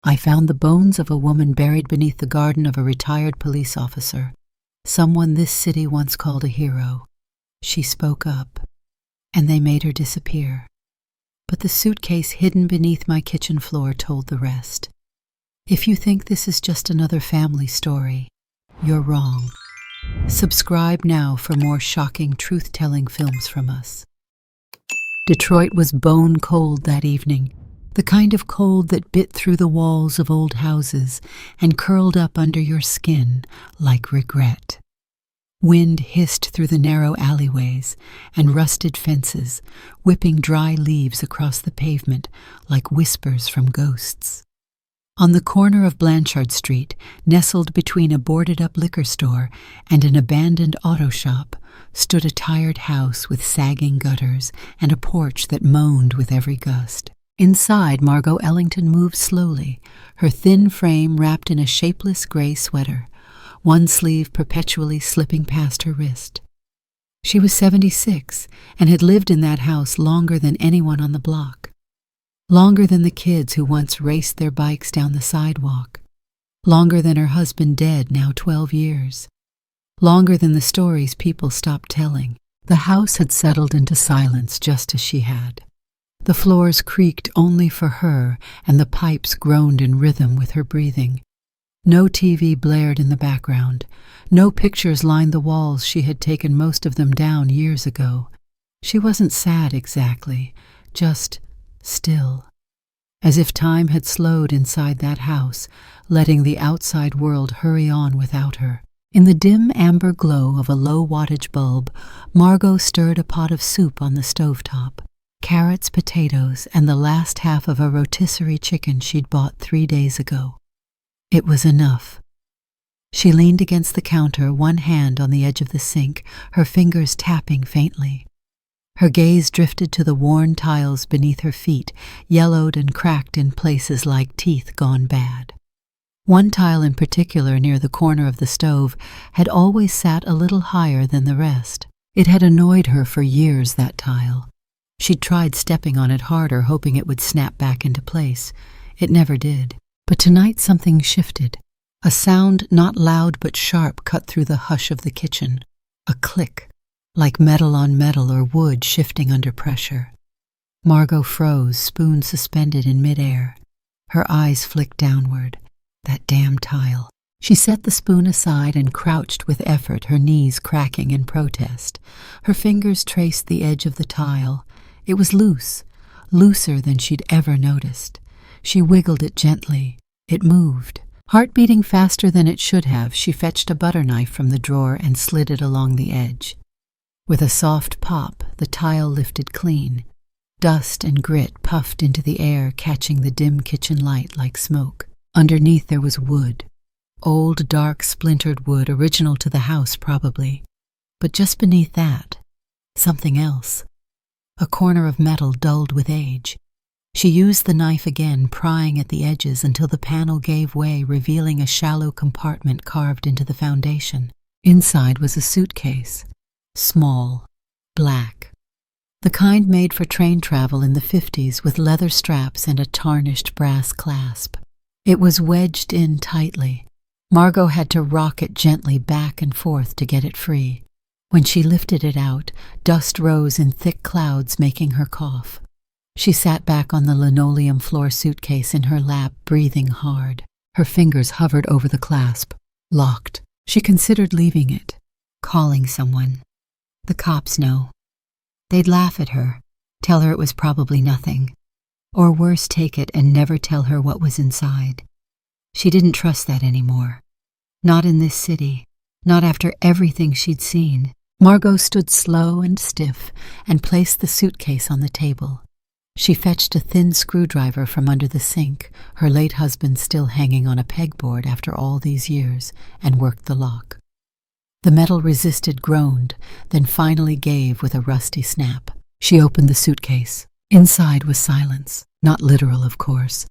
I found the bones of a woman buried beneath the garden of a retired police officer, someone this city once called a hero. She spoke up, and they made her disappear. But the suitcase hidden beneath my kitchen floor told the rest. If you think this is just another family story, you're wrong. Subscribe now for more shocking truth-telling films from us. Detroit was bone cold that evening, the kind of cold that bit through the walls of old houses and curled up under your skin like regret. Wind hissed through the narrow alleyways and rusted fences, whipping dry leaves across the pavement like whispers from ghosts. On the corner of Blanchard Street, nestled between a boarded-up liquor store and an abandoned auto shop, stood a tired house with sagging gutters and a porch that moaned with every gust. Inside, Margot Ellington moved slowly, her thin frame wrapped in a shapeless gray sweater, one sleeve perpetually slipping past her wrist. She was 76 and had lived in that house longer than anyone on the block. Longer than the kids who once raced their bikes down the sidewalk. Longer than her husband dead, now 12 years. Longer than the stories people stopped telling. The house had settled into silence just as she had. The floors creaked only for her, and the pipes groaned in rhythm with her breathing. No TV blared in the background. No pictures lined the walls. She had taken most of them down years ago. She wasn't sad exactly, just still. As if time had slowed inside that house, letting the outside world hurry on without her. In the dim amber glow of a low-wattage bulb, Margot stirred a pot of soup on the stovetop. Carrots, potatoes, and the last half of a rotisserie chicken she'd bought 3 days ago. It was enough. She leaned against the counter, one hand on the edge of the sink, her fingers tapping faintly. Her gaze drifted to the worn tiles beneath her feet, yellowed and cracked in places like teeth gone bad. One tile in particular, near the corner of the stove, had always sat a little higher than the rest. It had annoyed her for years, that tile. She'd tried stepping on it harder, hoping it would snap back into place. It never did. But tonight something shifted. A sound not loud but sharp cut through the hush of the kitchen. A click, like metal on metal or wood shifting under pressure. Margot froze, spoon suspended in midair. Her eyes flicked downward. That damn tile. She set the spoon aside and crouched with effort, her knees cracking in protest. Her fingers traced the edge of the tile. It was loose, looser than she'd ever noticed. She wiggled it gently. It moved. Heart beating faster than it should have, she fetched a butter knife from the drawer and slid it along the edge. With a soft pop, the tile lifted clean. Dust and grit puffed into the air, catching the dim kitchen light like smoke. Underneath there was wood. Old, dark, splintered wood, original to the house probably. But just beneath that, something else. A corner of metal dulled with age. She used the knife again, prying at the edges until the panel gave way, revealing a shallow compartment carved into the foundation. Inside was a suitcase. Small, black. The kind made for train travel in the 50s, with leather straps and a tarnished brass clasp. It was wedged in tightly. Margot had to rock it gently back and forth to get it free. When she lifted it out, dust rose in thick clouds, making her cough. She sat back on the linoleum floor suitcase in her lap, breathing hard. Her fingers hovered over the clasp. Locked. She considered leaving it, calling someone. The cops know. They'd laugh at her, tell her it was probably nothing. Or worse, take it and never tell her what was inside. She didn't trust that anymore. Not in this city. Not after everything she'd seen. Margot stood slow and stiff and placed the suitcase on the table. She fetched a thin screwdriver from under the sink, her late husband still hanging on a pegboard after all these years, and worked the lock. The metal resisted, groaned, then finally gave with a rusty snap. She opened the suitcase. Inside was silence. Not literal, of course,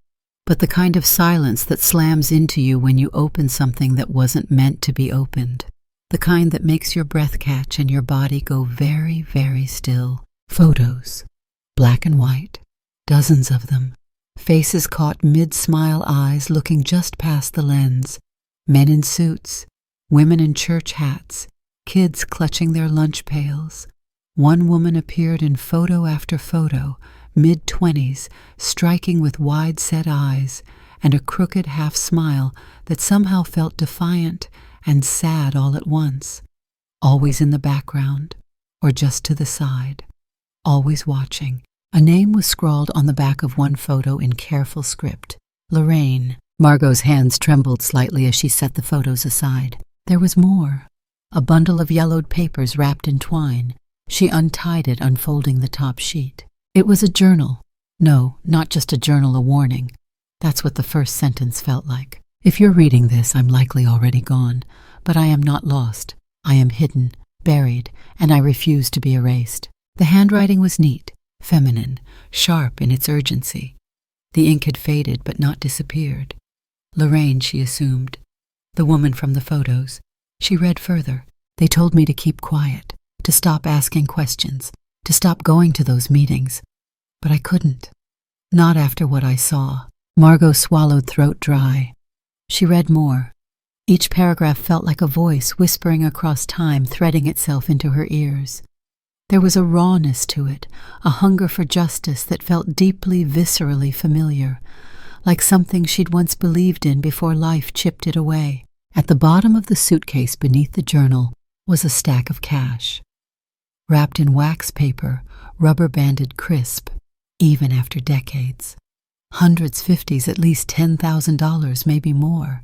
but the kind of silence that slams into you when you open something that wasn't meant to be opened. The kind that makes your breath catch and your body go very, very still. Photos. Black and white. Dozens of them. Faces caught mid-smile eyes looking just past the lens. Men in suits, women in church hats, kids clutching their lunch pails. One woman appeared in photo after photo, mid-20s, striking with wide-set eyes and a crooked half-smile that somehow felt defiant and sad all at once. Always in the background, or just to the side. Always watching. A name was scrawled on the back of one photo in careful script. Lorraine. Margot's hands trembled slightly as she set the photos aside. There was more. A bundle of yellowed papers wrapped in twine. She untied it, unfolding the top sheet. It was a journal. No, not just a journal, a warning. That's what the first sentence felt like. If you're reading this, I'm likely already gone. But I am not lost. I am hidden, buried, and I refuse to be erased. The handwriting was neat, feminine, sharp in its urgency. The ink had faded but not disappeared. Lorraine, she assumed. The woman from the photos. She read further. They told me to keep quiet, to stop asking questions, to stop going to those meetings. But I couldn't. Not after what I saw. Margot swallowed, throat dry. She read more. Each paragraph felt like a voice whispering across time, threading itself into her ears. There was a rawness to it, a hunger for justice that felt deeply, viscerally familiar, like something she'd once believed in before life chipped it away. At the bottom of the suitcase beneath the journal was a stack of cash. Wrapped in wax paper, rubber-banded crisp, even after decades. Hundreds, fifties, at least $10,000, maybe more.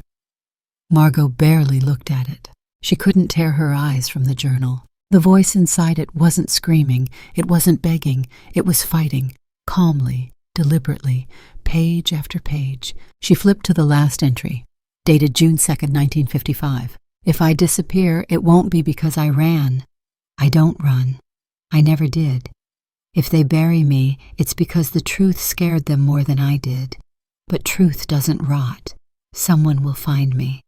Margot barely looked at it. She couldn't tear her eyes from the journal. The voice inside it wasn't screaming, it wasn't begging, it was fighting, calmly, deliberately, page after page. She flipped to the last entry, dated June 2nd, 1955. If I disappear, it won't be because I ran. I don't run. I never did. If they bury me, it's because the truth scared them more than I did. But truth doesn't rot. Someone will find me.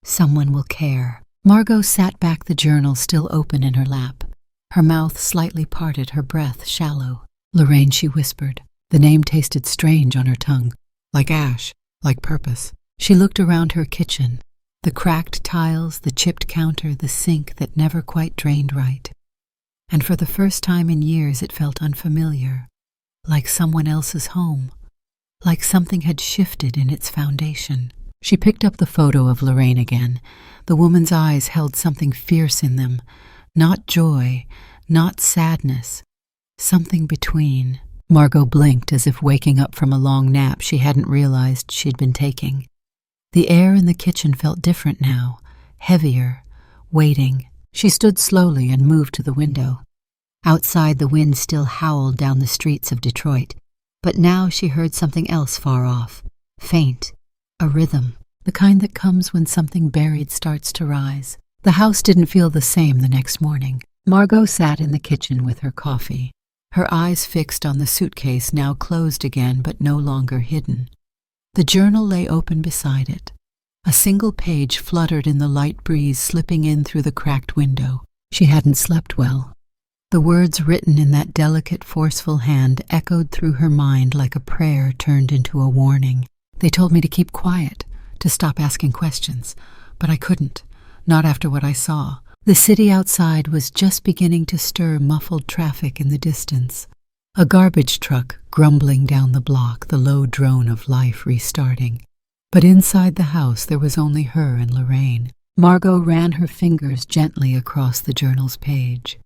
Someone will care. Margot sat back, the journal still open in her lap. Her mouth slightly parted, her breath shallow. Lorraine, she whispered. The name tasted strange on her tongue. Like ash, like purpose. She looked around her kitchen. The cracked tiles, the chipped counter, the sink that never quite drained right. And for the first time in years it felt unfamiliar. Like someone else's home. Like something had shifted in its foundation. She picked up the photo of Lorraine again. The woman's eyes held something fierce in them. Not joy, not sadness. Something between. Margot blinked as if waking up from a long nap she hadn't realized she'd been taking. The air in the kitchen felt different now, heavier, waiting. She stood slowly and moved to the window. Outside, the wind still howled down the streets of Detroit, but now she heard something else far off, faint. A rhythm, the kind that comes when something buried starts to rise. The house didn't feel the same the next morning. Margot sat in the kitchen with her coffee, her eyes fixed on the suitcase, now closed again but no longer hidden. The journal lay open beside it. A single page fluttered in the light breeze slipping in through the cracked window. She hadn't slept well. The words written in that delicate, forceful hand echoed through her mind like a prayer turned into a warning. They told me to keep quiet, to stop asking questions, but I couldn't, not after what I saw. The city outside was just beginning to stir muffled traffic in the distance. A garbage truck grumbling down the block, the low drone of life restarting. But inside the house there was only her and Lorraine. Margot ran her fingers gently across the journal's page.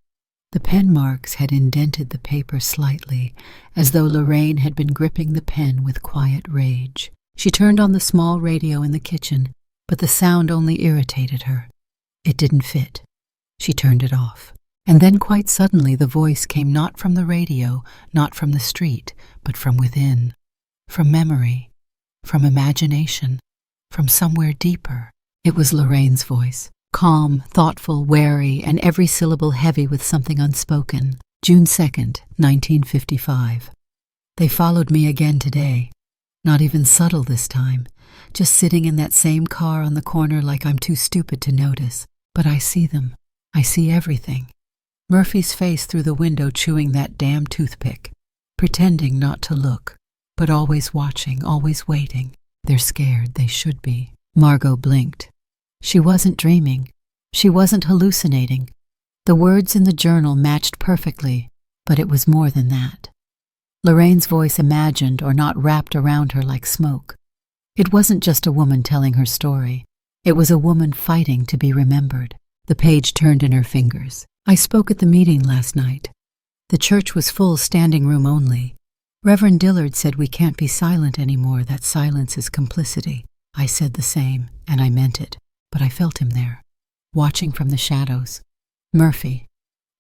The pen marks had indented the paper slightly, as though Lorraine had been gripping the pen with quiet rage. She turned on the small radio in the kitchen, but the sound only irritated her. It didn't fit. She turned it off. And then quite suddenly the voice came not from the radio, not from the street, but from within. From memory. From imagination. From somewhere deeper. It was Lorraine's voice. Calm, thoughtful, wary, and every syllable heavy with something unspoken. June 2nd, 1955. They followed me again today. Not even subtle this time. Just sitting in that same car on the corner like I'm too stupid to notice. But I see them. I see everything. Murphy's face through the window chewing that damn toothpick. Pretending not to look. but always watching, always waiting. They're scared, they should be. Margot blinked. She wasn't dreaming. She wasn't hallucinating. The words in the journal matched perfectly, but it was more than that. Lorraine's voice imagined or not wrapped around her like smoke. It wasn't just a woman telling her story. It was a woman fighting to be remembered. The page turned in her fingers. I spoke at the meeting last night. The church was full, standing room only. Reverend Dillard said we can't be silent anymore, that silence is complicity. I said the same, and I meant it, but I felt him there, watching from the shadows. Murphy.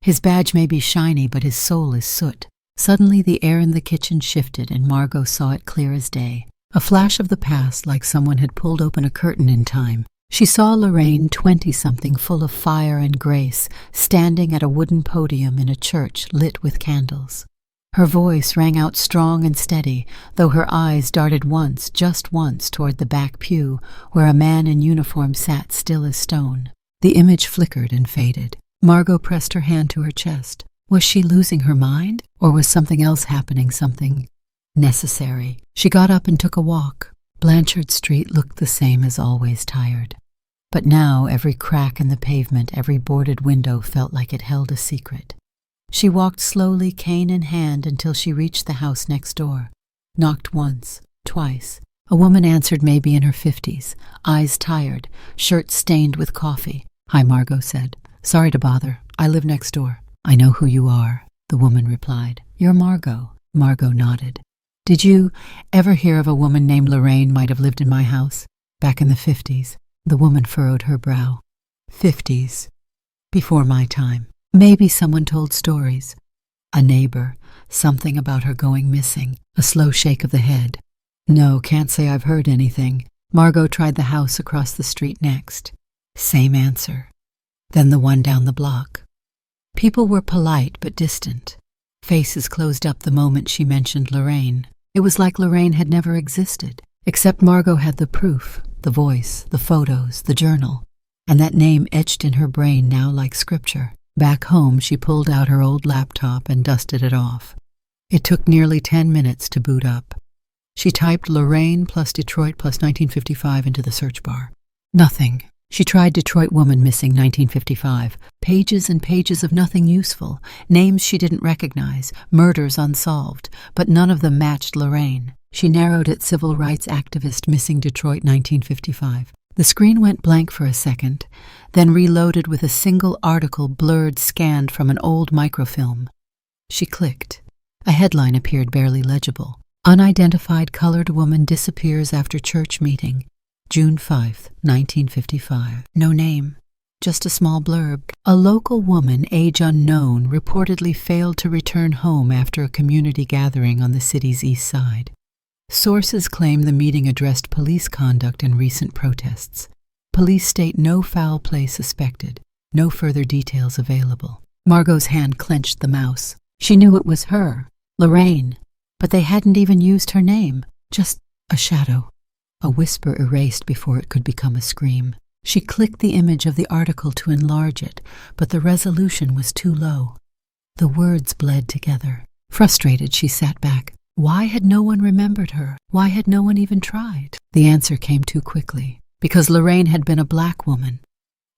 His badge may be shiny, but his soul is soot. Suddenly the air in the kitchen shifted, and Margot saw it clear as day. A flash of the past, like someone had pulled open a curtain in time. She saw Lorraine, 20-something, full of fire and grace, standing at a wooden podium in a church lit with candles. Her voice rang out strong and steady, though her eyes darted once, just once, toward the back pew, where a man in uniform sat still as stone. The image flickered and faded. Margot pressed her hand to her chest. Was she losing her mind, or was something else happening, something necessary? She got up and took a walk. Blanchard Street looked the same as always, tired. But now every crack in the pavement, every boarded window felt like it held a secret. She walked slowly, cane in hand, until she reached the house next door. Knocked once, twice. A woman answered, maybe in her 50s, eyes tired, shirt stained with coffee. "Hi," Margot said. "Sorry to bother. I live next door." "I know who you are," the woman replied. "You're Margot." Margot nodded. "Did you ever hear of a woman named Lorraine might have lived in my house? Back in the 50s. The woman furrowed her brow. 50s. Before my time. Maybe someone told stories. A neighbor. Something about her going missing. A slow shake of the head. "No, can't say I've heard anything." Margot tried the house across the street next. Same answer. Then the one down the block. People were polite but distant. Faces closed up the moment she mentioned Lorraine. It was like Lorraine had never existed, except Margot had the proof, the voice, the photos, the journal, and that name etched in her brain now like scripture. Back home, she pulled out her old laptop and dusted it off. It took nearly 10 minutes to boot up. She typed Lorraine plus Detroit plus 1955 into the search bar. Nothing. She tried Detroit woman missing 1955. Pages and pages of nothing useful. Names she didn't recognize. Murders unsolved. But none of them matched Lorraine. She narrowed it civil rights activist missing Detroit 1955. The screen went blank for a second, then reloaded with a single article blurred scanned from an old microfilm. She clicked. A headline appeared barely legible. Unidentified colored woman disappears after church meeting. June 5, 1955. No name, just a small blurb. A local woman, age unknown, reportedly failed to return home after a community gathering on the city's east side. Sources claim the meeting addressed police conduct and recent protests. Police state no foul play suspected, no further details available. Margot's hand clenched the mouse. She knew it was her, Lorraine, but they hadn't even used her name, just a shadow. A whisper erased before it could become a scream. She clicked the image of the article to enlarge it, but the resolution was too low. The words bled together. Frustrated, she sat back. Why had no one remembered her? Why had no one even tried? The answer came too quickly. Because Lorraine had been a black woman.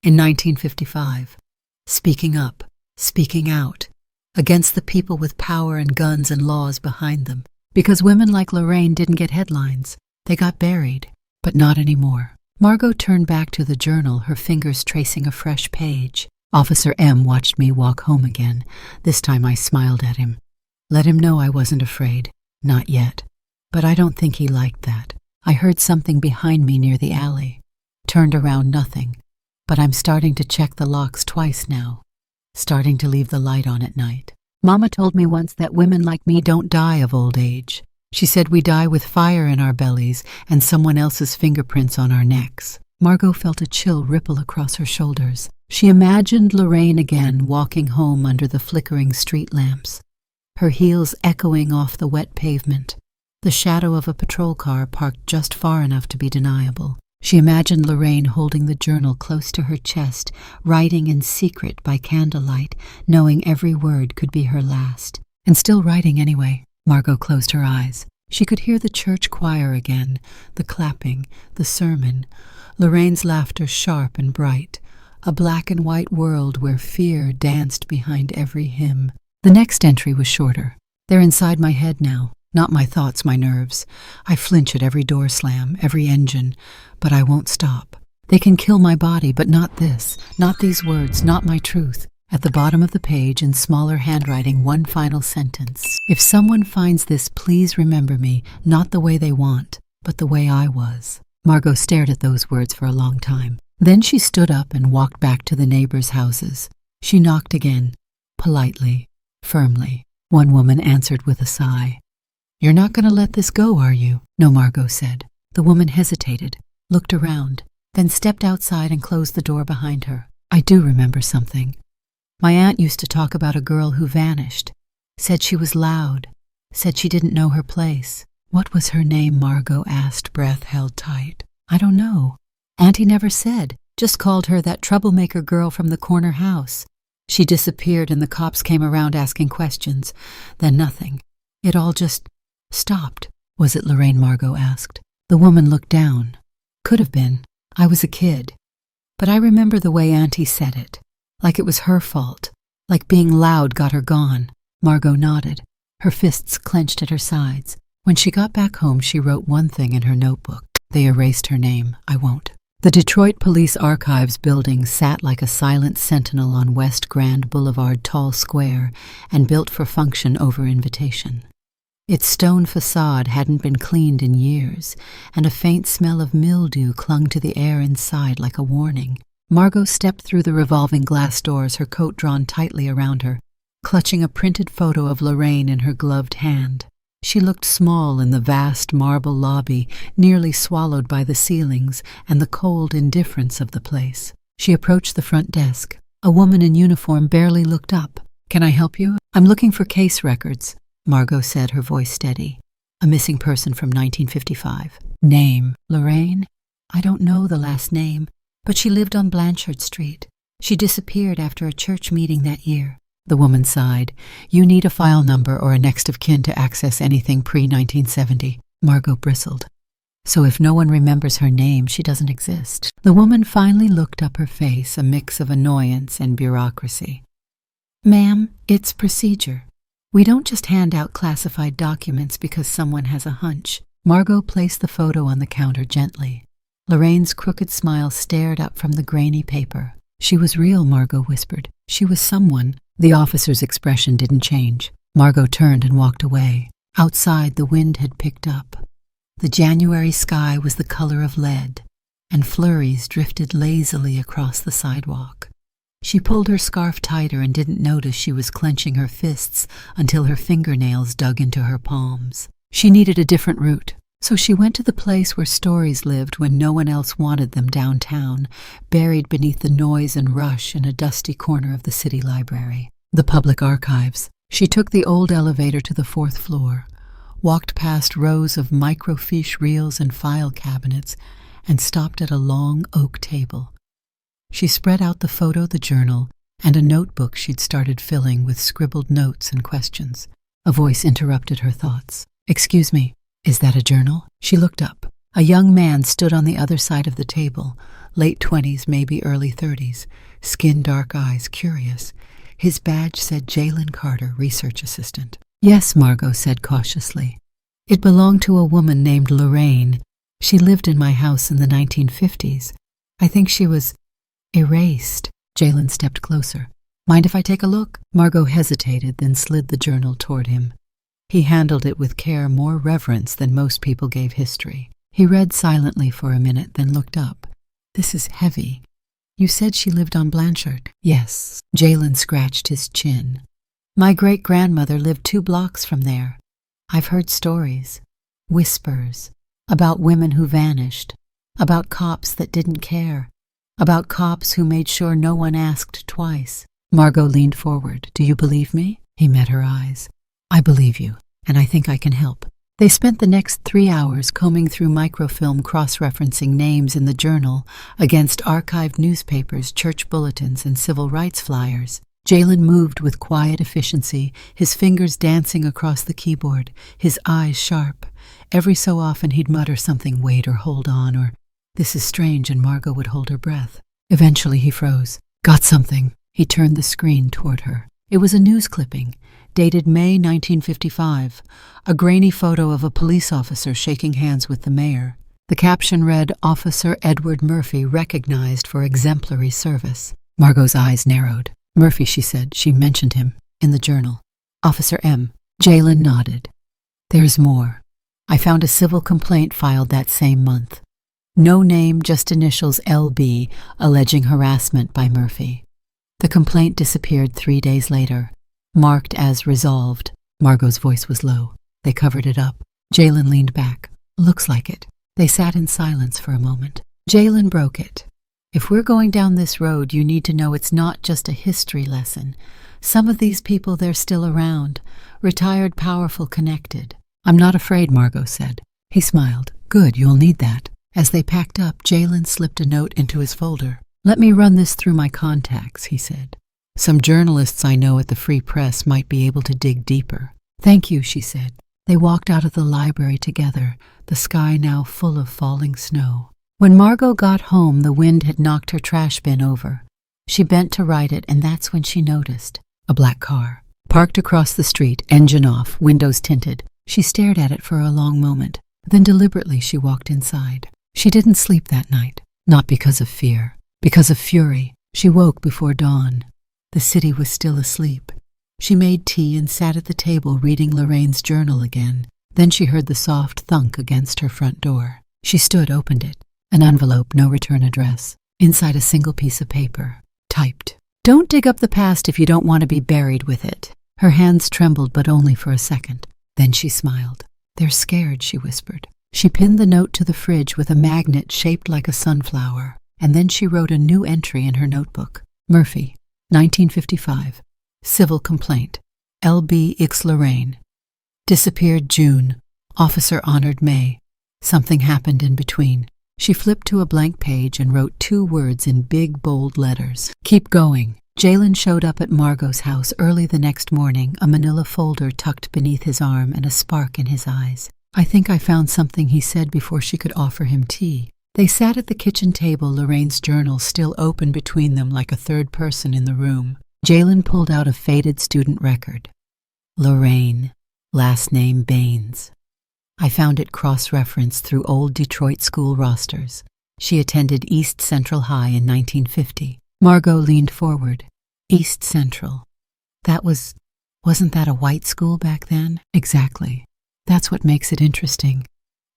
In 1955. Speaking up, speaking out, against the people with power and guns and laws behind them. Because women like Lorraine didn't get headlines. They got buried, but not anymore. Margot turned back to the journal, her fingers tracing a fresh page. Officer M watched me walk home again. This time I smiled at him. Let him know I wasn't afraid. Not yet. But I don't think he liked that. I heard something behind me near the alley. Turned around, nothing. But I'm starting to check the locks twice now. Starting to leave the light on at night. Mama told me once that women like me don't die of old age. She said we die with fire in our bellies and someone else's fingerprints on our necks. Margot felt a chill ripple across her shoulders. She imagined Lorraine again walking home under the flickering street lamps, her heels echoing off the wet pavement, the shadow of a patrol car parked just far enough to be deniable. She imagined Lorraine holding the journal close to her chest, writing in secret by candlelight, knowing every word could be her last. And still writing anyway. Margot closed her eyes. She could hear the church choir again, the clapping, the sermon, Lorraine's laughter sharp and bright, a black and white world where fear danced behind every hymn. The next entry was shorter. They're inside my head now, not my thoughts, my nerves. I flinch at every door slam, every engine, but I won't stop. They can kill my body, but not this, not these words, not my truth. At the bottom of the page, in smaller handwriting, one final sentence. If someone finds this, please remember me, not the way they want, but the way I was. Margot stared at those words for a long time. Then she stood up and walked back to the neighbors' houses. She knocked again, politely, firmly. One woman answered with a sigh. "You're not going to let this go, are you?" "No," Margot said. The woman hesitated, looked around, then stepped outside and closed the door behind her. "I do remember something. My aunt used to talk about a girl who vanished, said she was loud, said she didn't know her place." "What was her name?" Margot asked, breath held tight. "I don't know. Auntie never said, just called her that troublemaker girl from the corner house. She disappeared and the cops came around asking questions. Then nothing. It all just stopped." "Was it Lorraine?" Margot asked. The woman looked down. "Could have been. I was a kid. But I remember the way Auntie said it. Like it was her fault. Like being loud got her gone." Margot nodded, her fists clenched at her sides. When she got back home, she wrote one thing in her notebook. They erased her name. "I won't." The Detroit Police Archives building sat like a silent sentinel on West Grand Boulevard Tall Square and built for function over invitation. Its stone facade hadn't been cleaned in years, and a faint smell of mildew clung to the air inside like a warning. Margot stepped through the revolving glass doors, her coat drawn tightly around her, clutching a printed photo of Lorraine in her gloved hand. She looked small in the vast marble lobby, nearly swallowed by the ceilings and the cold indifference of the place. She approached the front desk. A woman in uniform barely looked up. "Can I help you?" "I'm looking for case records," Margot said, her voice steady. "A missing person from 1955. "Name?" "Lorraine? I don't know the last name, but she lived on Blanchard Street. She disappeared after a church meeting that year." The woman sighed. "You need a file number or a next of kin to access anything pre-1970. Margot bristled. "So if no one remembers her name, she doesn't exist." The woman finally looked up, her face a mix of annoyance and bureaucracy. "Ma'am, it's procedure. We don't just hand out classified documents because someone has a hunch." Margot placed the photo on the counter gently. Lorraine's crooked smile stared up from the grainy paper. "She was real," Margot whispered. "She was someone." The officer's expression didn't change. Margot turned and walked away. Outside, the wind had picked up. The January sky was the color of lead, and flurries drifted lazily across the sidewalk. She pulled her scarf tighter and didn't notice she was clenching her fists until her fingernails dug into her palms. She needed a different route. So she went to the place where stories lived when no one else wanted them, downtown, buried beneath the noise and rush in a dusty corner of the city library. The public archives. She took the old elevator to the 4th floor, walked past rows of microfiche reels and file cabinets, and stopped at a long oak table. She spread out the photo, the journal, and a notebook she'd started filling with scribbled notes and questions. A voice interrupted her thoughts. "Excuse me. Is that a journal?" She looked up. A young man stood on the other side of the table, late 20s, maybe early 30s, skin, dark eyes, curious. His badge said Jalen Carter, research assistant. "Yes," Margot said cautiously. "It belonged to a woman named Lorraine. She lived in my house in the 1950s. I think she was erased." Jalen stepped closer. "Mind if I take a look?" Margot hesitated, then slid the journal toward him. He handled it with care, more reverence than most people gave history. He read silently for a minute, then looked up. "This is heavy. You said she lived on Blanchard?" "Yes." Jalen scratched his chin. "My great-grandmother lived 2 blocks from there. I've heard stories, whispers, about women who vanished, about cops that didn't care, about cops who made sure no one asked twice." Margot leaned forward. "Do you believe me?" He met her eyes. "I believe you, and I think I can help." They spent the next 3 hours combing through microfilm, cross-referencing names in the journal against archived newspapers, church bulletins, and civil rights flyers. Jalen moved with quiet efficiency, his fingers dancing across the keyboard, his eyes sharp. Every so often he'd mutter something, "Wait," or "Hold on," or "This is strange," and Margot would hold her breath. Eventually he froze. "Got something." He turned the screen toward her. It was a news clipping, dated May 1955, a grainy photo of a police officer shaking hands with the mayor. The caption read, "Officer Edward Murphy recognized for exemplary service." Margot's eyes narrowed. "Murphy," she said. She mentioned him in the journal. "Officer M." Jalen nodded. "There's more. I found a civil complaint filed that same month. No name, just initials LB, alleging harassment by Murphy. The complaint disappeared 3 days later, marked as resolved." Margot's voice was low. "They covered it up." Jalen leaned back. "Looks like it." They sat in silence for a moment. Jalen broke it. "If we're going down this road, you need to know it's not just a history lesson. Some of these people, they're still around, retired, powerful, connected." "I'm not afraid," Margot said. He smiled. "Good, you'll need that." As they packed up, Jalen slipped a note into his folder. "Let me run this through my contacts," he said. "Some journalists I know at the Free Press might be able to dig deeper." "Thank you," she said. They walked out of the library together, the sky now full of falling snow. When Margot got home, the wind had knocked her trash bin over. She bent to right it, and that's when she noticed a black car, parked across the street, engine off, windows tinted. She stared at it for a long moment. Then deliberately she walked inside. She didn't sleep that night, not because of fear, because of fury. She woke before dawn. The city was still asleep. She made tea and sat at the table reading Lorraine's journal again. Then she heard the soft thunk against her front door. She stood, opened it. An envelope, no return address. Inside a single piece of paper, typed. "Don't dig up the past if you don't want to be buried with it." Her hands trembled, but only for a second. Then she smiled. "They're scared," she whispered. She pinned the note to the fridge with a magnet shaped like a sunflower, and then she wrote a new entry in her notebook. "Murphy, 1955. Civil complaint. LB X Lorraine. Disappeared June. Officer honored May. Something happened in between." She flipped to a blank page and wrote 2 words in big, bold letters. "Keep going." Jalen showed up at Margot's house early the next morning, a manila folder tucked beneath his arm and a spark in his eyes. "I think I found something," he said before she could offer him tea. They sat at the kitchen table, Lorraine's journal still open between them like a third person in the room. Jalen pulled out a faded student record. Lorraine, last name Baines. I found it cross-referenced through old Detroit school rosters. She attended East Central High in 1950. Margot leaned forward. East Central. Wasn't that a white school back then? Exactly. That's what makes it interesting.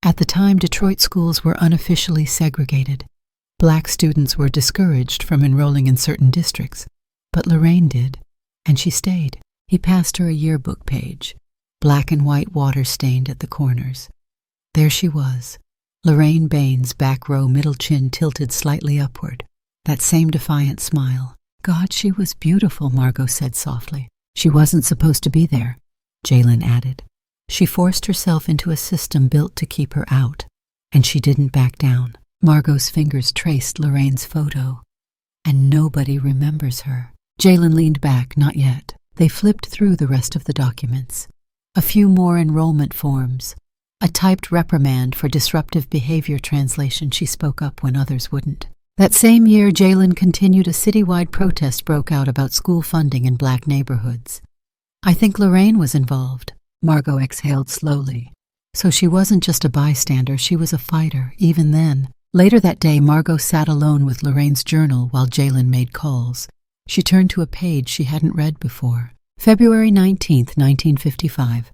At the time, Detroit schools were unofficially segregated. Black students were discouraged from enrolling in certain districts, but Lorraine did, and she stayed. He passed her a yearbook page. Black and white water stained at the corners. There she was, Lorraine Baines, back row, middle chin tilted slightly upward. That same defiant smile. "God, she was beautiful," Margot said softly. "She wasn't supposed to be there," Jalen added. She forced herself into a system built to keep her out, and she didn't back down. Margot's fingers traced Lorraine's photo. "And nobody remembers her." Jalen leaned back. "Not yet." They flipped through the rest of the documents. A few more enrollment forms. A typed reprimand for disruptive behavior translation. She spoke up when others wouldn't. That same year, Jalen continued. A citywide protest broke out about school funding in black neighborhoods. "I think Lorraine was involved." Margot exhaled slowly. So she wasn't just a bystander, she was a fighter, even then. Later that day, Margot sat alone with Lorraine's journal while Jalen made calls. She turned to a page she hadn't read before. February 19th, 1955.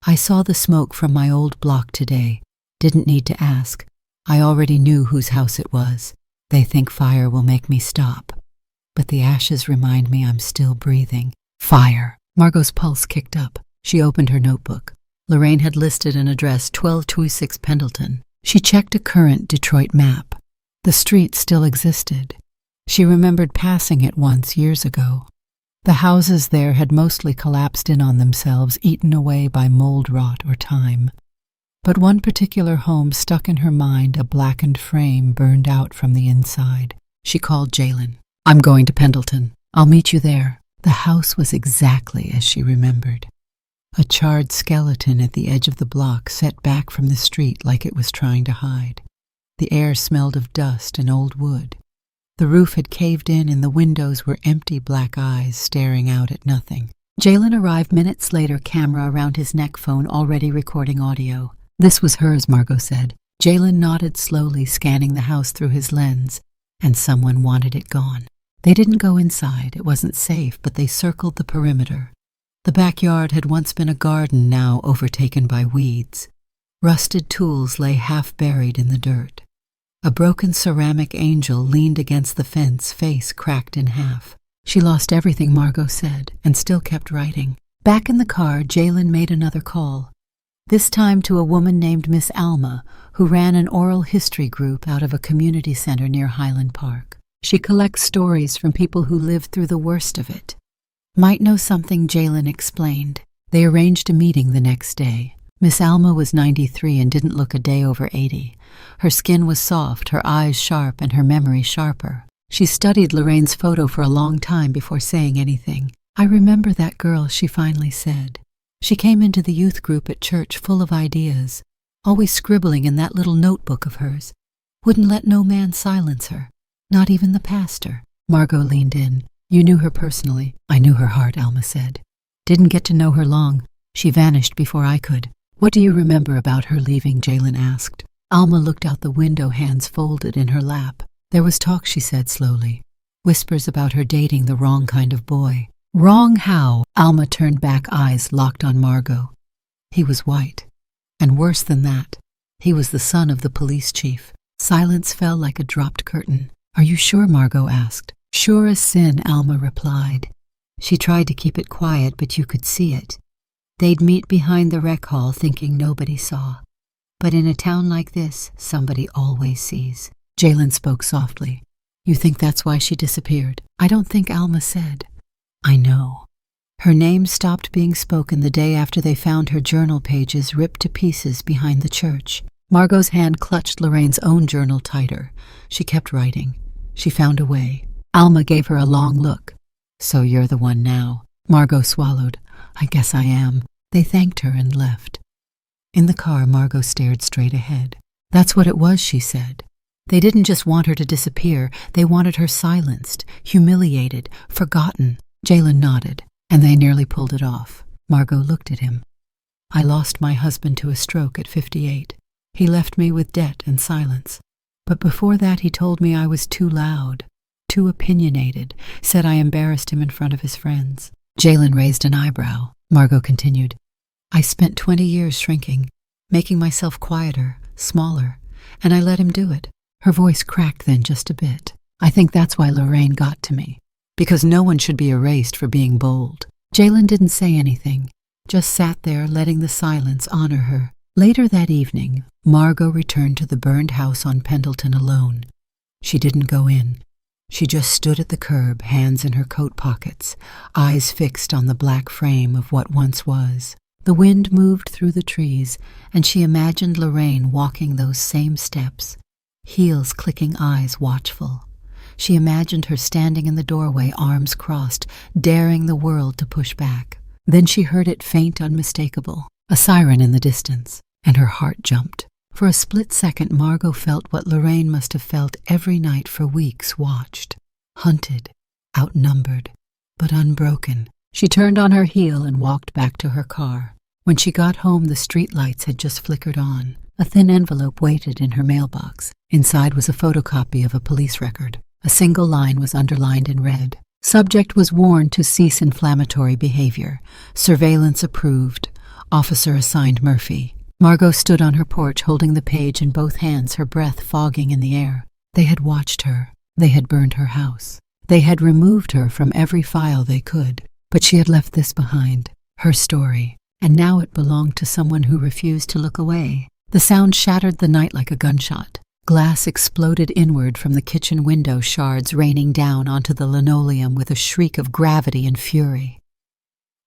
"I saw the smoke from my old block today. Didn't need to ask. I already knew whose house it was. They think fire will make me stop. But the ashes remind me I'm still breathing. Fire." Margot's pulse kicked up. She opened her notebook. Lorraine had listed an address, 1226 Pendleton. She checked a current Detroit map. The street still existed. She remembered passing it once years ago. The houses there had mostly collapsed in on themselves, eaten away by mold rot or time. But one particular home stuck in her mind, a blackened frame burned out from the inside. She called Jalen. "I'm going to Pendleton. I'll meet you there." The house was exactly as she remembered. A charred skeleton at the edge of the block set back from the street like it was trying to hide. The air smelled of dust and old wood. The roof had caved in and the windows were empty black eyes staring out at nothing. Jalen arrived minutes later, camera around his neck, phone already recording audio. This was hers, Margot said. Jalen nodded slowly, scanning the house through his lens, and someone wanted it gone. They didn't go inside, it wasn't safe, but they circled the perimeter. The backyard had once been a garden, now overtaken by weeds. Rusted tools lay half buried in the dirt. A broken ceramic angel leaned against the fence, face cracked in half. She lost everything, Margot said, and still kept writing. Back in the car, Jalen made another call. This time to a woman named Miss Alma, who ran an oral history group out of a community center near Highland Park. She collects stories from people who lived through the worst of it. Might know something, Jalen explained. They arranged a meeting the next day. Miss Alma was 93 and didn't look a day over 80. Her skin was soft, her eyes sharp, and her memory sharper. She studied Lorraine's photo for a long time before saying anything. "I remember that girl," she finally said. She came into the youth group at church full of ideas, always scribbling in that little notebook of hers. Wouldn't let no man silence her, not even the pastor. Margot leaned in. "You knew her personally." "I knew her heart," Alma said. "Didn't get to know her long. She vanished before I could." "What do you remember about her leaving?" Jalen asked. Alma looked out the window, hands folded in her lap. "There was talk," she said slowly. "Whispers about her dating the wrong kind of boy." "Wrong how?" Alma turned back, eyes locked on Margot. "He was white. And worse than that, he was the son of the police chief." Silence fell like a dropped curtain. "Are you sure?" Margot asked. "Sure as sin," Alma replied. She tried to keep it quiet, but you could see it. They'd meet behind the rec hall thinking nobody saw. But in a town like this, somebody always sees. Jalen spoke softly. "You think that's why she disappeared?" "I don't think," Alma said. "I know." Her name stopped being spoken the day after they found her journal pages ripped to pieces behind the church. Margot's hand clutched Lorraine's own journal tighter. She kept writing. She found a way. Alma gave her a long look. "So you're the one now." Margot swallowed. "I guess I am." They thanked her and left. In the car, Margot stared straight ahead. "That's what it was," she said. "They didn't just want her to disappear. They wanted her silenced, humiliated, forgotten." Jalen nodded, and they nearly pulled it off. Margot looked at him. "I lost my husband to a stroke at 58. He left me with debt and silence. But before that he told me I was too loud, too opinionated, said I embarrassed him in front of his friends." Jalen raised an eyebrow. Margot continued, "I spent 20 years shrinking, making myself quieter, smaller, and I let him do it." Her voice cracked then just a bit. "I think that's why Lorraine got to me. Because no one should be erased for being bold." Jalen didn't say anything, just sat there letting the silence honor her. Later that evening, Margot returned to the burned house on Pendleton alone. She didn't go in. She just stood at the curb, hands in her coat pockets, eyes fixed on the black frame of what once was. The wind moved through the trees, and she imagined Lorraine walking those same steps, heels clicking, eyes watchful. She imagined her standing in the doorway, arms crossed, daring the world to push back. Then she heard it faint, unmistakable, a siren in the distance, and her heart jumped. For a split second, Margot felt what Lorraine must have felt every night for weeks, watched, hunted, outnumbered, but unbroken. She turned on her heel and walked back to her car. When she got home, the street lights had just flickered on. A thin envelope waited in her mailbox. Inside was a photocopy of a police record. A single line was underlined in red. Subject was warned to cease inflammatory behavior. Surveillance approved. Officer assigned Murphy. Margot stood on her porch holding the page in both hands, her breath fogging in the air. They had watched her. They had burned her house. They had removed her from every file they could. But she had left this behind, her story, and now it belonged to someone who refused to look away. The sound shattered the night like a gunshot. Glass exploded inward from the kitchen window, shards raining down onto the linoleum with a shriek of gravity and fury.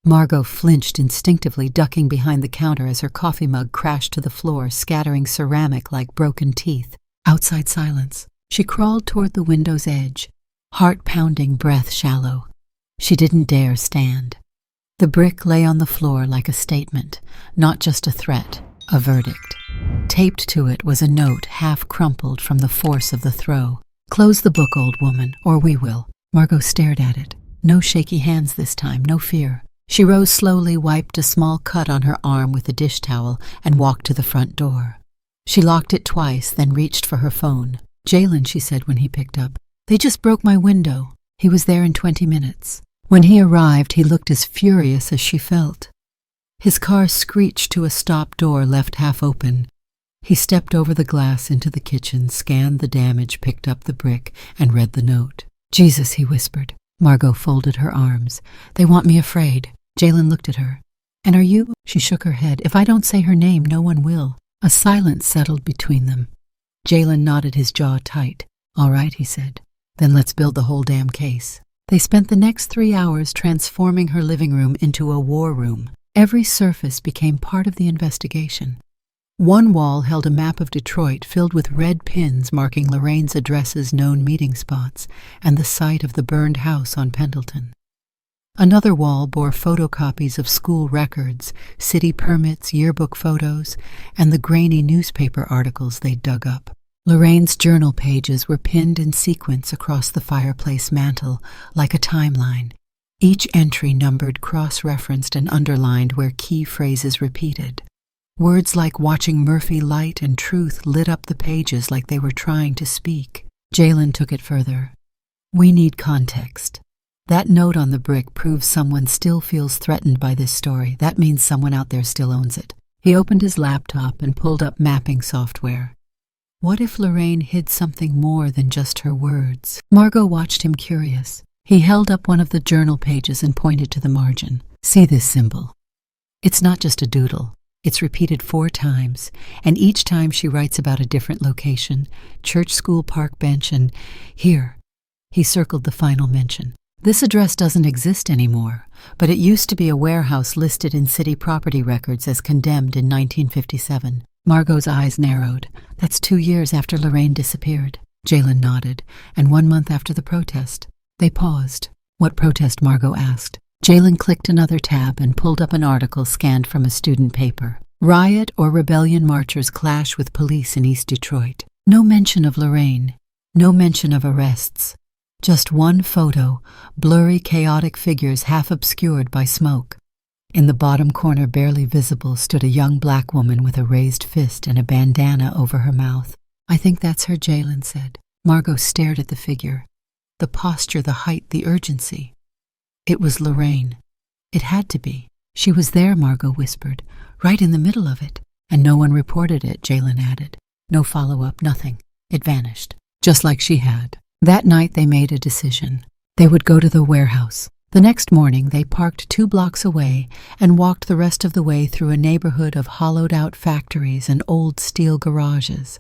Margot flinched instinctively, ducking behind the counter as her coffee mug crashed to the floor, scattering ceramic like broken teeth. Outside silence. She crawled toward the window's edge, heart pounding, breath shallow. She didn't dare stand. The brick lay on the floor like a statement, not just a threat, a verdict. Taped to it was a note half crumpled from the force of the throw. "Close the book, old woman, or we will." Margot stared at it. No shaky hands this time, no fear. She rose slowly, wiped a small cut on her arm with a dish towel, and walked to the front door. She locked it twice, then reached for her phone. "Jalen," she said when he picked up. "They just broke my window." He was there in 20 minutes. When he arrived, he looked as furious as she felt. His car screeched to a stop door left half open. He stepped over the glass into the kitchen, scanned the damage, picked up the brick, and read the note. "Jesus," he whispered. Margot folded her arms. "They want me afraid." Jalen looked at her. "And are you?" She shook her head. "If I don't say her name, no one will." A silence settled between them. Jalen knotted his jaw tight. "All right," he said. "Then let's build the whole damn case." They spent the next 3 hours transforming her living room into a war room. Every surface became part of the investigation. One wall held a map of Detroit filled with red pins marking Lorraine's addresses, known meeting spots, and the site of the burned house on Pendleton. Another wall bore photocopies of school records, city permits, yearbook photos, and the grainy newspaper articles they'd dug up. Lorraine's journal pages were pinned in sequence across the fireplace mantel, like a timeline, each entry numbered, cross-referenced, and underlined where key phrases repeated. Words like "watching Murphy" "light" and "truth" lit up the pages like they were trying to speak. Jalen took it further. "We need context. That note on the brick proves someone still feels threatened by this story. That means someone out there still owns it." He opened his laptop and pulled up mapping software. What if Lorraine hid something more than just her words? Margot watched him, curious. He held up one of the journal pages and pointed to the margin. "See this symbol? It's not just a doodle. It's repeated 4 times, and each time she writes about a different location, church, school, park bench, and here." He circled the final mention. "This address doesn't exist anymore, but it used to be a warehouse listed in city property records as condemned in 1957. Margot's eyes narrowed. "That's 2 years after Lorraine disappeared." Jalen nodded. "And 1 month after the protest." They paused. "What protest?" Margot asked. Jalen clicked another tab and pulled up an article scanned from a student paper. "Riot or rebellion marchers clash with police in East Detroit." No mention of Lorraine. No mention of arrests. Just one photo, blurry, chaotic figures half obscured by smoke. In the bottom corner, barely visible, stood a young black woman with a raised fist and a bandana over her mouth. "I think that's her," Jalen said. Margot stared at the figure. The posture, the height, the urgency. It was Lorraine. It had to be. "She was there," Margot whispered, "right in the middle of it." "And no one reported it," Jalen added. "No follow-up, nothing. It vanished, just like she had." That night they made a decision. They would go to the warehouse. The next morning they parked 2 blocks away and walked the rest of the way through a neighborhood of hollowed-out factories and old steel garages.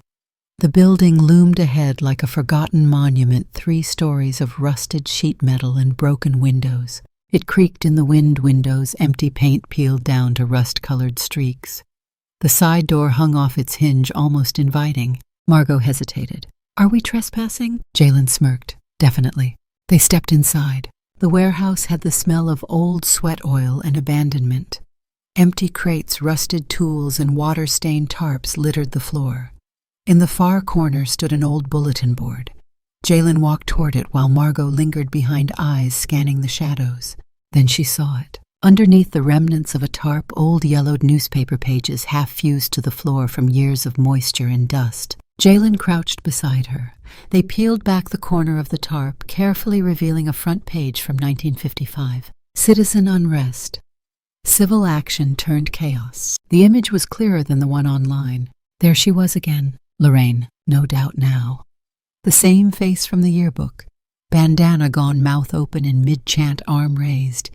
The building loomed ahead like a forgotten monument, 3 stories of rusted sheet metal and broken windows. It creaked in the wind, windows, empty paint peeled down to rust-colored streaks. The side door hung off its hinge, almost inviting. Margot hesitated. "Are we trespassing?" Jalen smirked. "Definitely." They stepped inside. The warehouse had the smell of old sweat oil and abandonment. Empty crates, rusted tools, and water-stained tarps littered the floor. In the far corner stood an old bulletin board. Jalen walked toward it while Margot lingered behind eyes scanning the shadows. Then she saw it. Underneath the remnants of a tarp, old yellowed newspaper pages half fused to the floor from years of moisture and dust. Jalen crouched beside her. They peeled back the corner of the tarp, carefully revealing a front page from 1955. Citizen unrest. Civil action turned chaos. The image was clearer than the one online. There she was again. Lorraine, no doubt now. The same face from the yearbook. Bandana gone, mouth open in mid-chant, arm raised.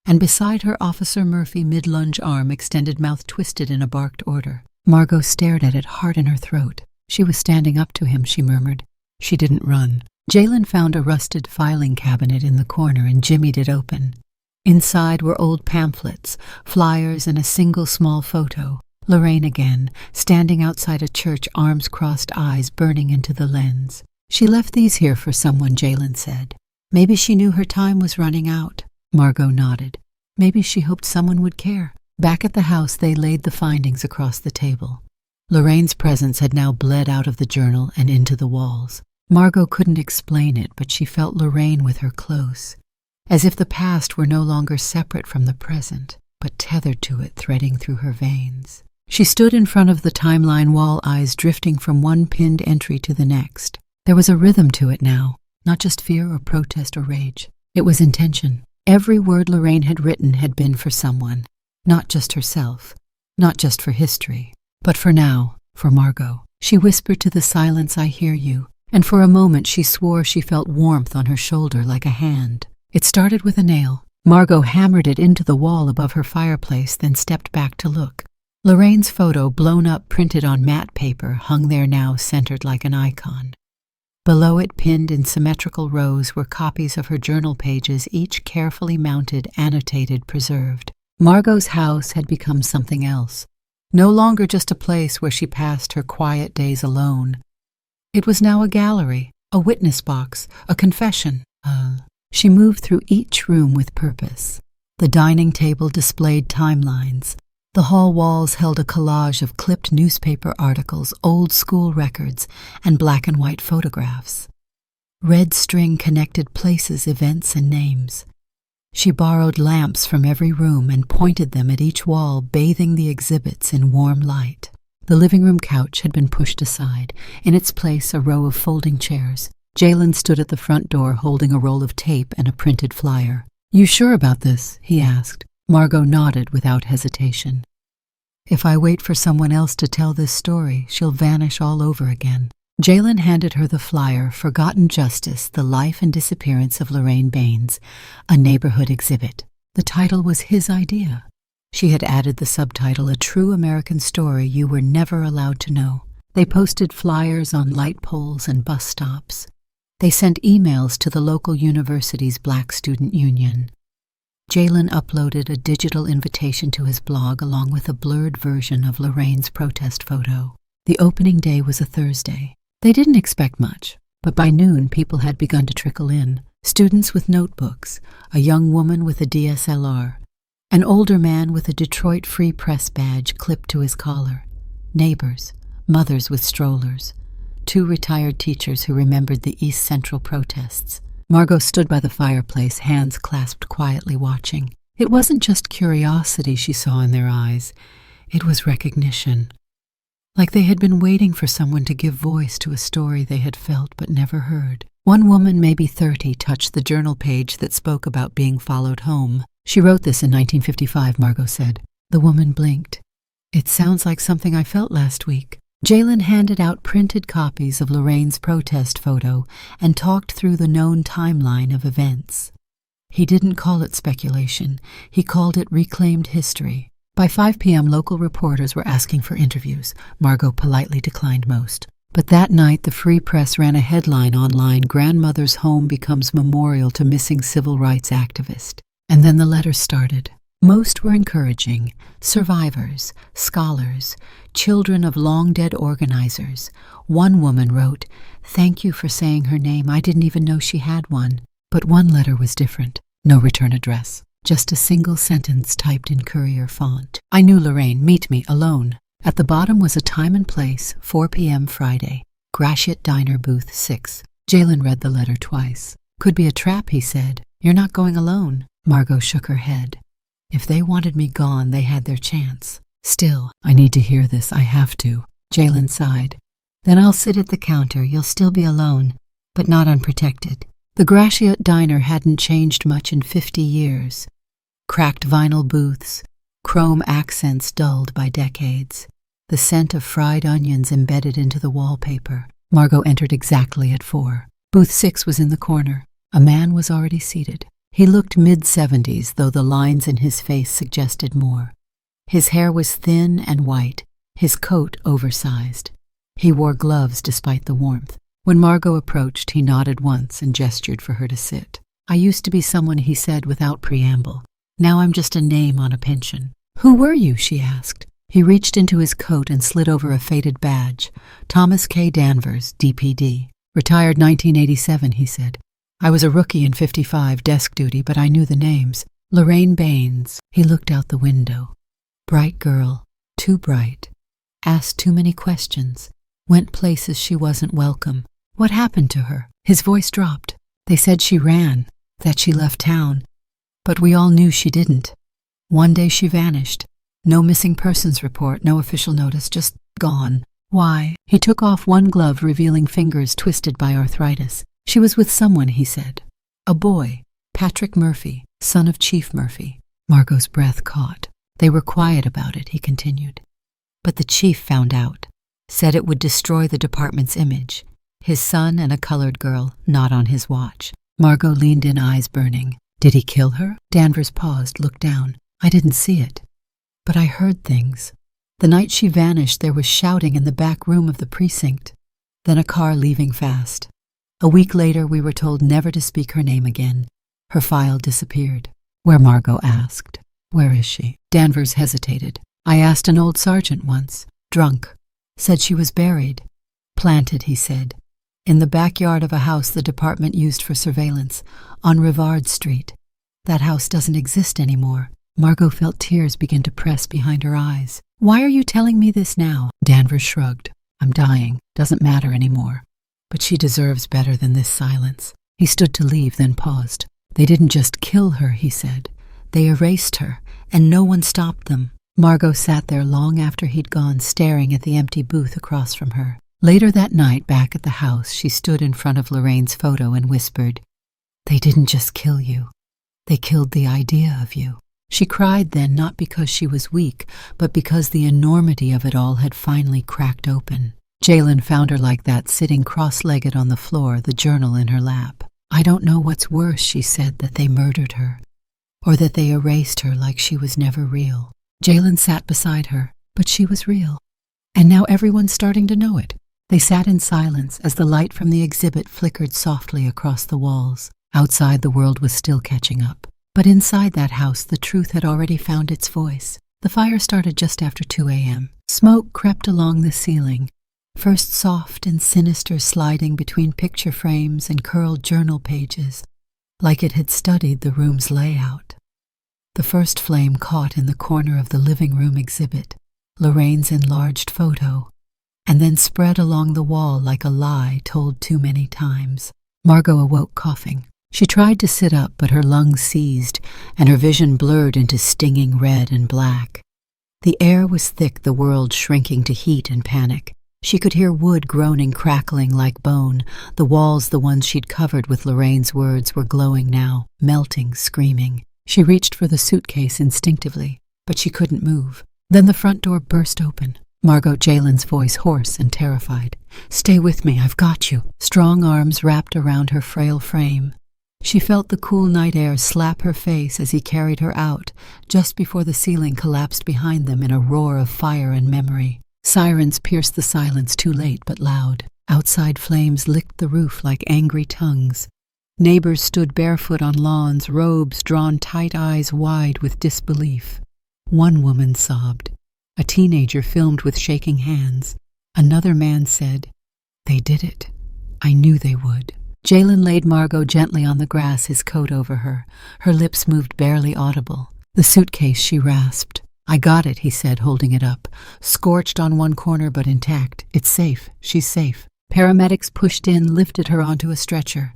And beside her, Officer Murphy, mid-lunge, arm extended, mouth twisted in a barked order. Margot stared at it, heart in her throat. She was standing up to him, she murmured. She didn't run. Jalen found a rusted filing cabinet in the corner and jimmied it open. Inside were old pamphlets, flyers, and a single small photo. Lorraine again, standing outside a church, arms crossed, eyes burning into the lens. "She left these here for someone," Jalen said. "Maybe she knew her time was running out." Margot nodded. Maybe she hoped someone would care. Back at the house, they laid the findings across the table. Lorraine's presence had now bled out of the journal and into the walls. Margot couldn't explain it, but she felt Lorraine with her close, as if the past were no longer separate from the present, but tethered to it, threading through her veins. She stood in front of the timeline wall, eyes drifting from one pinned entry to the next. There was a rhythm to it now, not just fear or protest or rage. It was intention. Every word Lorraine had written had been for someone, not just herself, not just for history, but for now, for Margot. She whispered to the silence, "I hear you," and for a moment she swore she felt warmth on her shoulder like a hand. It started with a nail. Margot hammered it into the wall above her fireplace, then stepped back to look. Lorraine's photo, blown up, printed on matte paper, hung there now, centered like an icon. Below it, pinned in symmetrical rows, were copies of her journal pages, each carefully mounted, annotated, preserved. Margot's house had become something else. No longer just a place where she passed her quiet days alone. It was now a gallery, a witness box, a confession. She moved through each room with purpose. The dining table displayed timelines. The hall walls held a collage of clipped newspaper articles, old school records, and black and white photographs. Red string connected places, events, and names. She borrowed lamps from every room and pointed them at each wall, bathing the exhibits in warm light. The living room couch had been pushed aside. In its place, a row of folding chairs. Jalen stood at the front door holding a roll of tape and a printed flyer. "You sure about this?" he asked. Margot nodded without hesitation. "If I wait for someone else to tell this story, she'll vanish all over again." Jalen handed her the flyer, "Forgotten Justice, The Life and Disappearance of Lorraine Baines, a Neighborhood Exhibit." The title was his idea. She had added the subtitle, "A True American Story You Were Never Allowed to Know." They posted flyers on light poles and bus stops. They sent emails to the local university's Black Student Union. Jalen uploaded a digital invitation to his blog along with a blurred version of Lorraine's protest photo. The opening day was a Thursday. They didn't expect much, but by noon people had begun to trickle in. Students with notebooks, a young woman with a DSLR, an older man with a Detroit Free Press badge clipped to his collar, neighbors, mothers with strollers, 2 retired teachers who remembered the East Central protests. Margot stood by the fireplace, hands clasped, quietly watching. It wasn't just curiosity she saw in their eyes. It was recognition. Like they had been waiting for someone to give voice to a story they had felt but never heard. One woman, maybe 30, touched the journal page that spoke about being followed home. "She wrote this in 1955, Margot said. The woman blinked. "It sounds like something I felt last week." Jalen handed out printed copies of Lorraine's protest photo and talked through the known timeline of events. He didn't call it speculation. He called it reclaimed history. By 5 p.m., local reporters were asking for interviews. Margot politely declined most. But that night, the Free Press ran a headline online, "Grandmother's Home Becomes Memorial to Missing Civil Rights Activist." And then the letters started. Most were encouraging. Survivors, scholars, children of long-dead organizers. One woman wrote, "Thank you for saying her name. I didn't even know she had one." But one letter was different. No return address. Just a single sentence typed in courier font. "I knew Lorraine. Meet me, alone." At the bottom was a time and place, 4 p.m. Friday. Gratiot Diner, Booth 6. Jalen read the letter twice. "Could be a trap," he said. "You're not going alone." Margot shook her head. "If they wanted me gone, they had their chance. Still, I need to hear this. I have to." Jalen sighed. "Then I'll sit at the counter. You'll still be alone, but not unprotected." The Gratiot Diner hadn't changed much in 50 years. Cracked vinyl booths, chrome accents dulled by decades, the scent of fried onions embedded into the wallpaper. Margot entered exactly at 4. Booth 6 was in the corner. A man was already seated. He looked mid-70s, though the lines in his face suggested more. His hair was thin and white, his coat oversized. He wore gloves despite the warmth. When Margot approached, he nodded once and gestured for her to sit. "I used to be someone," he said without preamble. "Now I'm just a name on a pension." "Who were you?" she asked. He reached into his coat and slid over a faded badge. "Thomas K. Danvers, DPD. Retired 1987, he said. I was a rookie in 55, desk duty, but I knew the names. Lorraine Baines. He looked out the window. Bright girl, too bright. Asked too many questions. Went places she wasn't welcome. What happened to her? His voice dropped. They said she ran, that she left town. But we all knew she didn't. One day she vanished. No missing persons report, no official notice, just gone. Why? He took off one glove, revealing fingers twisted by arthritis. She was with someone, he said. A boy, Patrick Murphy, son of Chief Murphy. Margot's breath caught. They were quiet about it, he continued. But the chief found out. Said it would destroy the department's image. His son and a colored girl, not on his watch. Margot leaned in, eyes burning. Did he kill her? Danvers paused, looked down. I didn't see it. But I heard things. The night she vanished, there was shouting in the back room of the precinct. Then a car leaving fast. A week later, we were told never to speak her name again. Her file disappeared. Where? Margot asked. Where is she? Danvers hesitated. I asked an old sergeant once. Drunk. Said she was buried. Planted, he said. In the backyard of a house the department used for surveillance, on Rivard Street. That house doesn't exist anymore. Margot felt tears begin to press behind her eyes. Why are you telling me this now? Danvers shrugged. I'm dying. Doesn't matter anymore. But she deserves better than this silence. He stood to leave, then paused. They didn't just kill her, he said. They erased her, and no one stopped them. Margot sat there long after he'd gone, staring at the empty booth across from her. Later that night, back at the house, she stood in front of Lorraine's photo and whispered, They didn't just kill you. They killed the idea of you. She cried then, not because she was weak, but because the enormity of it all had finally cracked open. Jalen found her like that, sitting cross-legged on the floor, the journal in her lap. I don't know what's worse, she said, that they murdered her, or that they erased her like she was never real. Jalen sat beside her, but she was real. And now everyone's starting to know it. They sat in silence as the light from the exhibit flickered softly across the walls. Outside, the world was still catching up. But inside that house, the truth had already found its voice. The fire started just after 2 a.m. Smoke crept along the ceiling, first soft and sinister, sliding between picture frames and curled journal pages, like it had studied the room's layout. The first flame caught in the corner of the living room exhibit, Lorraine's enlarged photo, and then spread along the wall like a lie told too many times. Margot awoke coughing. She tried to sit up, but her lungs seized, and her vision blurred into stinging red and black. The air was thick, the world shrinking to heat and panic. She could hear wood groaning, crackling like bone. The walls, the ones she'd covered with Lorraine's words, were glowing now, melting, screaming. She reached for the suitcase instinctively, but she couldn't move. Then the front door burst open. Margot, Jalen's voice hoarse and terrified. Stay with me, I've got you. Strong arms wrapped around her frail frame. She felt the cool night air slap her face as he carried her out, just before the ceiling collapsed behind them in a roar of fire and memory. Sirens pierced the silence, too late but loud. Outside, flames licked the roof like angry tongues. Neighbors stood barefoot on lawns, robes drawn tight, eyes wide with disbelief. One woman sobbed. A teenager filmed with shaking hands. Another man said, They did it. I knew they would. Jalen laid Margot gently on the grass, his coat over her. Her lips moved barely audible. The suitcase, she rasped. I got it, he said, holding it up. Scorched on one corner but intact. It's safe. She's safe. Paramedics pushed in, lifted her onto a stretcher.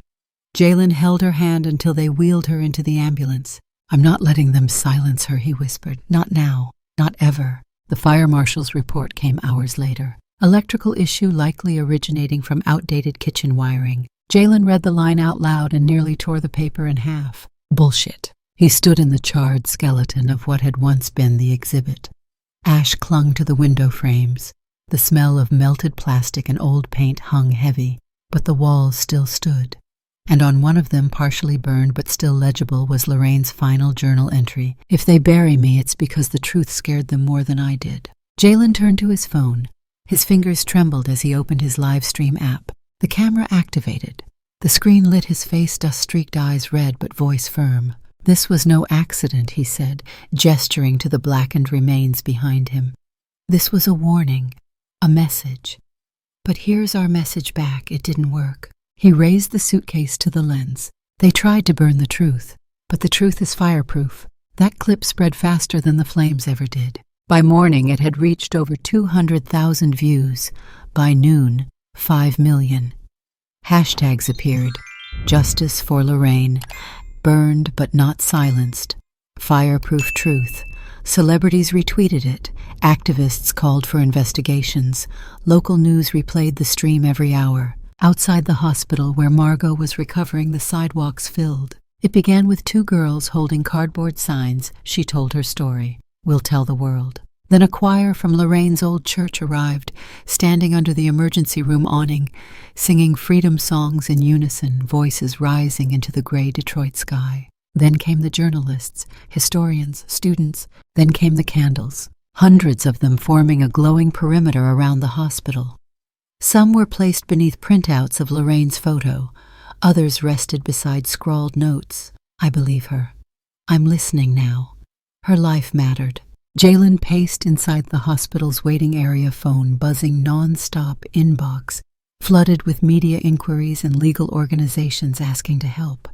Jalen held her hand until they wheeled her into the ambulance. I'm not letting them silence her, he whispered. Not now. Not ever. The fire marshal's report came hours later. Electrical issue likely originating from outdated kitchen wiring. Jalen read the line out loud and nearly tore the paper in half. Bullshit. He stood in the charred skeleton of what had once been the exhibit. Ash clung to the window frames. The smell of melted plastic and old paint hung heavy, but the walls still stood. And on one of them, partially burned but still legible, was Lorraine's final journal entry. If they bury me, it's because the truth scared them more than I did. Jalen turned to his phone. His fingers trembled as he opened his live stream app. The camera activated. The screen lit, his face, dust-streaked eyes red but voice firm. This was no accident, he said, gesturing to the blackened remains behind him. This was a warning, a message. But here's our message back. It didn't work. He raised the suitcase to the lens. They tried to burn the truth, but the truth is fireproof. That clip spread faster than the flames ever did. By morning, it had reached over 200,000 views. By noon, 5 million. Hashtags appeared. Justice for Lorraine. Burned but not silenced. Fireproof truth. Celebrities retweeted it. Activists called for investigations. Local news replayed the stream every hour. Outside the hospital where Margot was recovering, the sidewalks filled. It began with 2 girls holding cardboard signs. She told her story. We'll tell the world. Then a choir from Lorraine's old church arrived, standing under the emergency room awning, singing freedom songs in unison, voices rising into the gray Detroit sky. Then came the journalists, historians, students. Then came the candles, hundreds of them forming a glowing perimeter around the hospital. Some were placed beneath printouts of Lorraine's photo. Others rested beside scrawled notes. I believe her. I'm listening now. Her life mattered. Jalen paced inside the hospital's waiting area, phone buzzing non-stop, inbox flooded with media inquiries and legal organizations asking to help.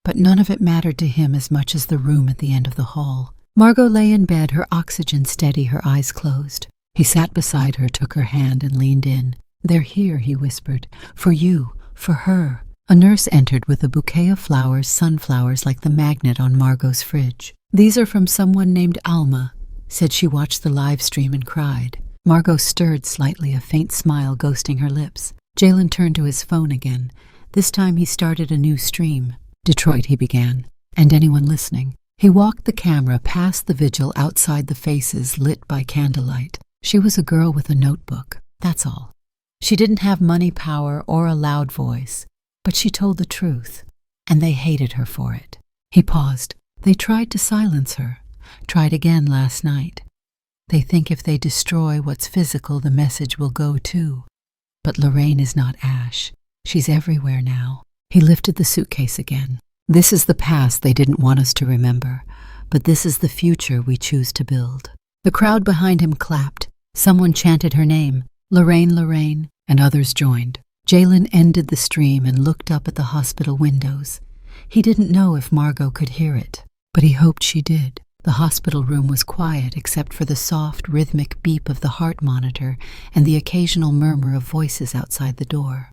But none of it mattered to him as much as the room at the end of the hall. Margot lay in bed, her oxygen steady, her eyes closed. He sat beside her, took her hand, and leaned in. They're here, he whispered. For you, for her. A nurse entered with a bouquet of flowers, sunflowers like the magnet on Margot's fridge. These are from someone named Alma, said she watched the live stream and cried. Margot stirred slightly, a faint smile ghosting her lips. Jalen turned to his phone again. This time he started a new stream. Detroit, he began. And anyone listening. He walked the camera past the vigil outside the faces lit by candlelight. She was a girl with a notebook, that's all. She didn't have money, power, or a loud voice, but she told the truth, and they hated her for it. He paused. They tried to silence her, tried again last night. They think if they destroy what's physical, the message will go too. But Lorraine is not ash. She's everywhere now. He lifted the suitcase again. This is the past they didn't want us to remember, but this is the future we choose to build. The crowd behind him clapped. Someone chanted her name, Lorraine, Lorraine, and others joined. Jalen ended the stream and looked up at the hospital windows. He didn't know if Margot could hear it, but he hoped she did. The hospital room was quiet except for the soft, rhythmic beep of the heart monitor and the occasional murmur of voices outside the door.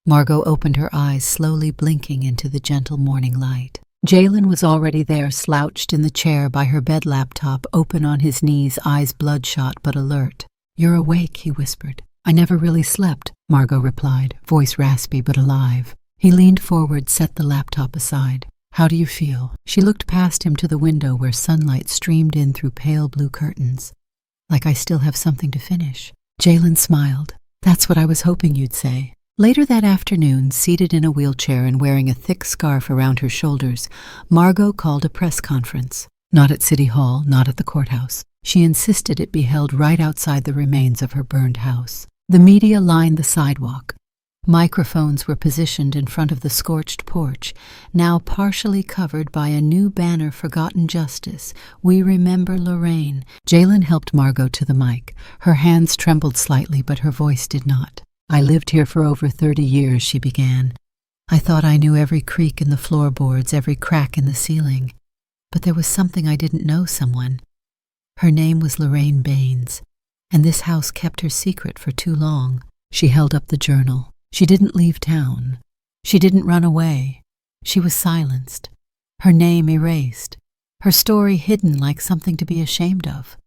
Margot opened her eyes, slowly blinking into the gentle morning light. Jalen was already there, slouched in the chair by her bed laptop, open on his knees, eyes bloodshot but alert. You're awake, he whispered. I never really slept, Margot replied, voice raspy but alive. He leaned forward, set the laptop aside. How do you feel? She looked past him to the window where sunlight streamed in through pale blue curtains. Like I still have something to finish. Jalen smiled. That's what I was hoping you'd say. Later that afternoon, seated in a wheelchair and wearing a thick scarf around her shoulders, Margot called a press conference. Not at City Hall, not at the courthouse. She insisted it be held right outside the remains of her burned house. The media lined the sidewalk. Microphones were positioned in front of the scorched porch, now partially covered by a new banner, Forgotten Justice. We remember Lorraine. Jalen helped Margot to the mic. Her hands trembled slightly, but her voice did not. I lived here for over 30 years, she began. I thought I knew every creak in the floorboards, every crack in the ceiling. But there was something I didn't know, someone. Her name was Lorraine Baines, and this house kept her secret for too long. She held up the journal. She didn't leave town. She didn't run away. She was silenced. Her name erased. Her story hidden like something to be ashamed of.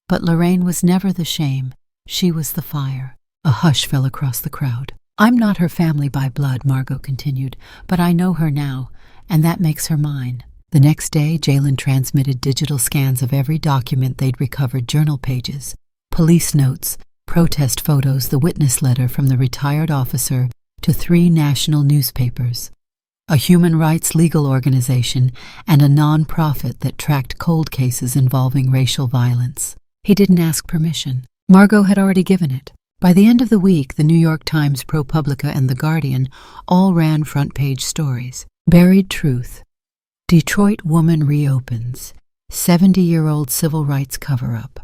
But Lorraine was never the shame. She was the fire. A hush fell across the crowd. I'm not her family by blood, Margot continued, but I know her now, and that makes her mine. The next day, Jalen transmitted digital scans of every document they'd recovered, journal pages, police notes, protest photos, the witness letter from the retired officer to 3 national newspapers, a human rights legal organization, and a non-profit that tracked cold cases involving racial violence. He didn't ask permission. Margot had already given it. By the end of the week, the New York Times, ProPublica, and The Guardian all ran front-page stories. Buried truth. Detroit woman reopens. 70-year-old civil rights cover-up.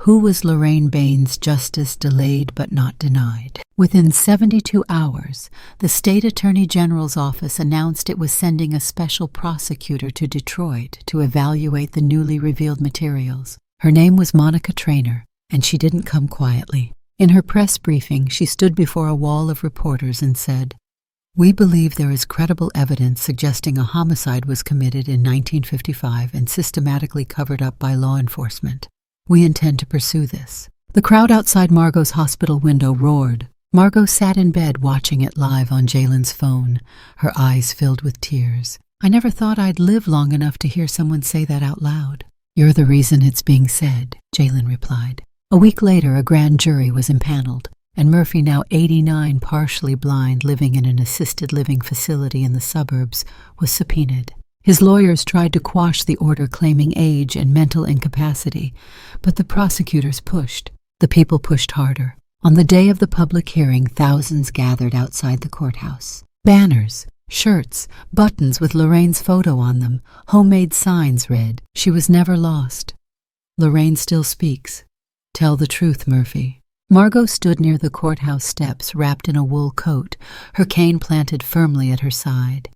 Who was Lorraine Baines' justice delayed but not denied? Within 72 hours, the State Attorney General's office announced it was sending a special prosecutor to Detroit to evaluate the newly revealed materials. Her name was Monica Traynor, and she didn't come quietly. In her press briefing, she stood before a wall of reporters and said, "We believe there is credible evidence suggesting a homicide was committed in 1955 and systematically covered up by law enforcement. We intend to pursue this." The crowd outside Margot's hospital window roared. Margot sat in bed watching it live on Jalen's phone, her eyes filled with tears. "I never thought I'd live long enough to hear someone say that out loud." "You're the reason it's being said," Jalen replied. A week later, a grand jury was impaneled, and Murphy, now 89, partially blind, living in an assisted living facility in the suburbs, was subpoenaed. His lawyers tried to quash the order claiming age and mental incapacity, but the prosecutors pushed. The people pushed harder. On the day of the public hearing, thousands gathered outside the courthouse. Banners, shirts, buttons with Lorraine's photo on them, homemade signs read, "She was never lost. Lorraine still speaks. Tell the truth, Murphy." Margot stood near the courthouse steps, wrapped in a wool coat, her cane planted firmly at her side.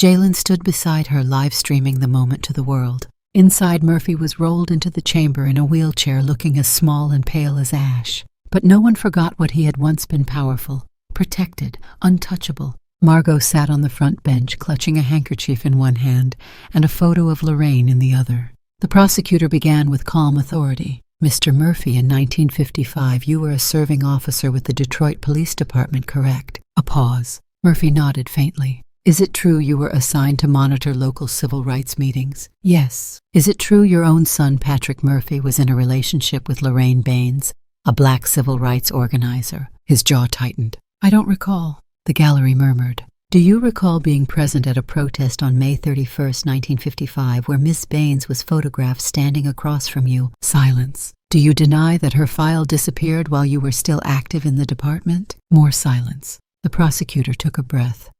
Jalen stood beside her, live-streaming the moment to the world. Inside, Murphy was rolled into the chamber in a wheelchair, looking as small and pale as ash. But no one forgot what he had once been: powerful, protected, untouchable. Margot sat on the front bench, clutching a handkerchief in one hand and a photo of Lorraine in the other. The prosecutor began with calm authority. "Mr. Murphy, in 1955, you were a serving officer with the Detroit Police Department, correct?" A pause. Murphy nodded faintly. "Is it true you were assigned to monitor local civil rights meetings?" "Yes." "Is it true your own son, Patrick Murphy, was in a relationship with Lorraine Baines, a black civil rights organizer?" His jaw tightened. "I don't recall." The gallery murmured. "Do you recall being present at a protest on May 31st, 1955, where Miss Baines was photographed standing across from you?" Silence. "Do you deny that her file disappeared while you were still active in the department?" More silence. The prosecutor took a breath.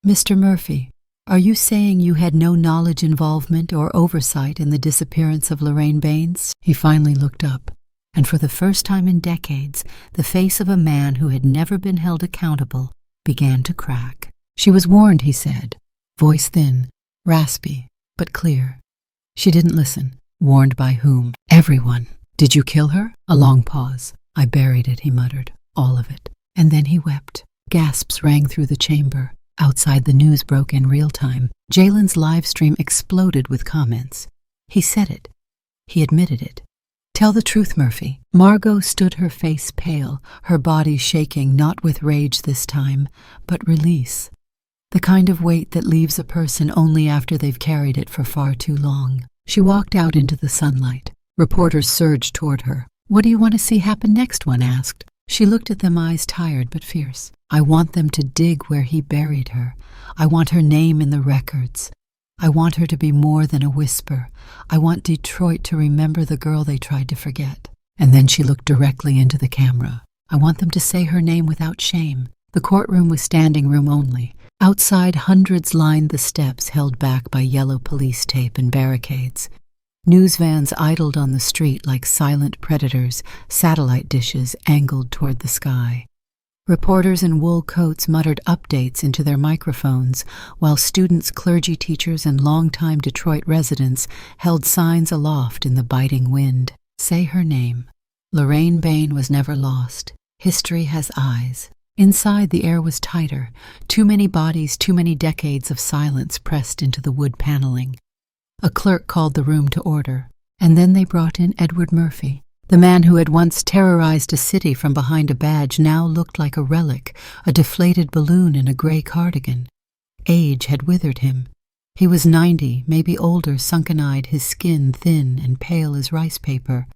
"Mr. Murphy, are you saying you had no knowledge, involvement, or oversight in the disappearance of Lorraine Baines?" He finally looked up, and for the first time in decades, the face of a man who had never been held accountable began to crack. "She was warned," he said, voice thin, raspy, but clear. "She didn't listen." "Warned by whom?" "Everyone." "Did you kill her?" A long pause. "I buried it," he muttered. "All of it." And then he wept. Gasps rang through the chamber. Outside, the news broke in real time. Jalen's live stream exploded with comments. He said it. He admitted it. "Tell the truth, Murphy." Margot stood, her face pale, her body shaking, not with rage this time, but release. The kind of weight that leaves a person only after they've carried it for far too long. She walked out into the sunlight. Reporters surged toward her. "What do you want to see happen next?" one asked. She looked at them, eyes tired but fierce. "I want them to dig where he buried her. I want her name in the records. I want her to be more than a whisper. I want Detroit to remember the girl they tried to forget." And then she looked directly into the camera. "I want them to say her name without shame." The courtroom was standing room only. Outside, hundreds lined the steps, held back by yellow police tape and barricades. News vans idled on the street like silent predators, satellite dishes angled toward the sky. Reporters in wool coats muttered updates into their microphones, while students, clergy teachers, and longtime Detroit residents held signs aloft in the biting wind. "Say her name. Lorraine Baines was never lost. History has eyes." Inside, the air was tighter. Too many bodies, too many decades of silence pressed into the wood paneling. A clerk called the room to order, and then they brought in Edward Murphy. The man who had once terrorized a city from behind a badge now looked like a relic, a deflated balloon in a gray cardigan. Age had withered him. He was 90, maybe older, sunken-eyed, his skin thin and pale as rice paper.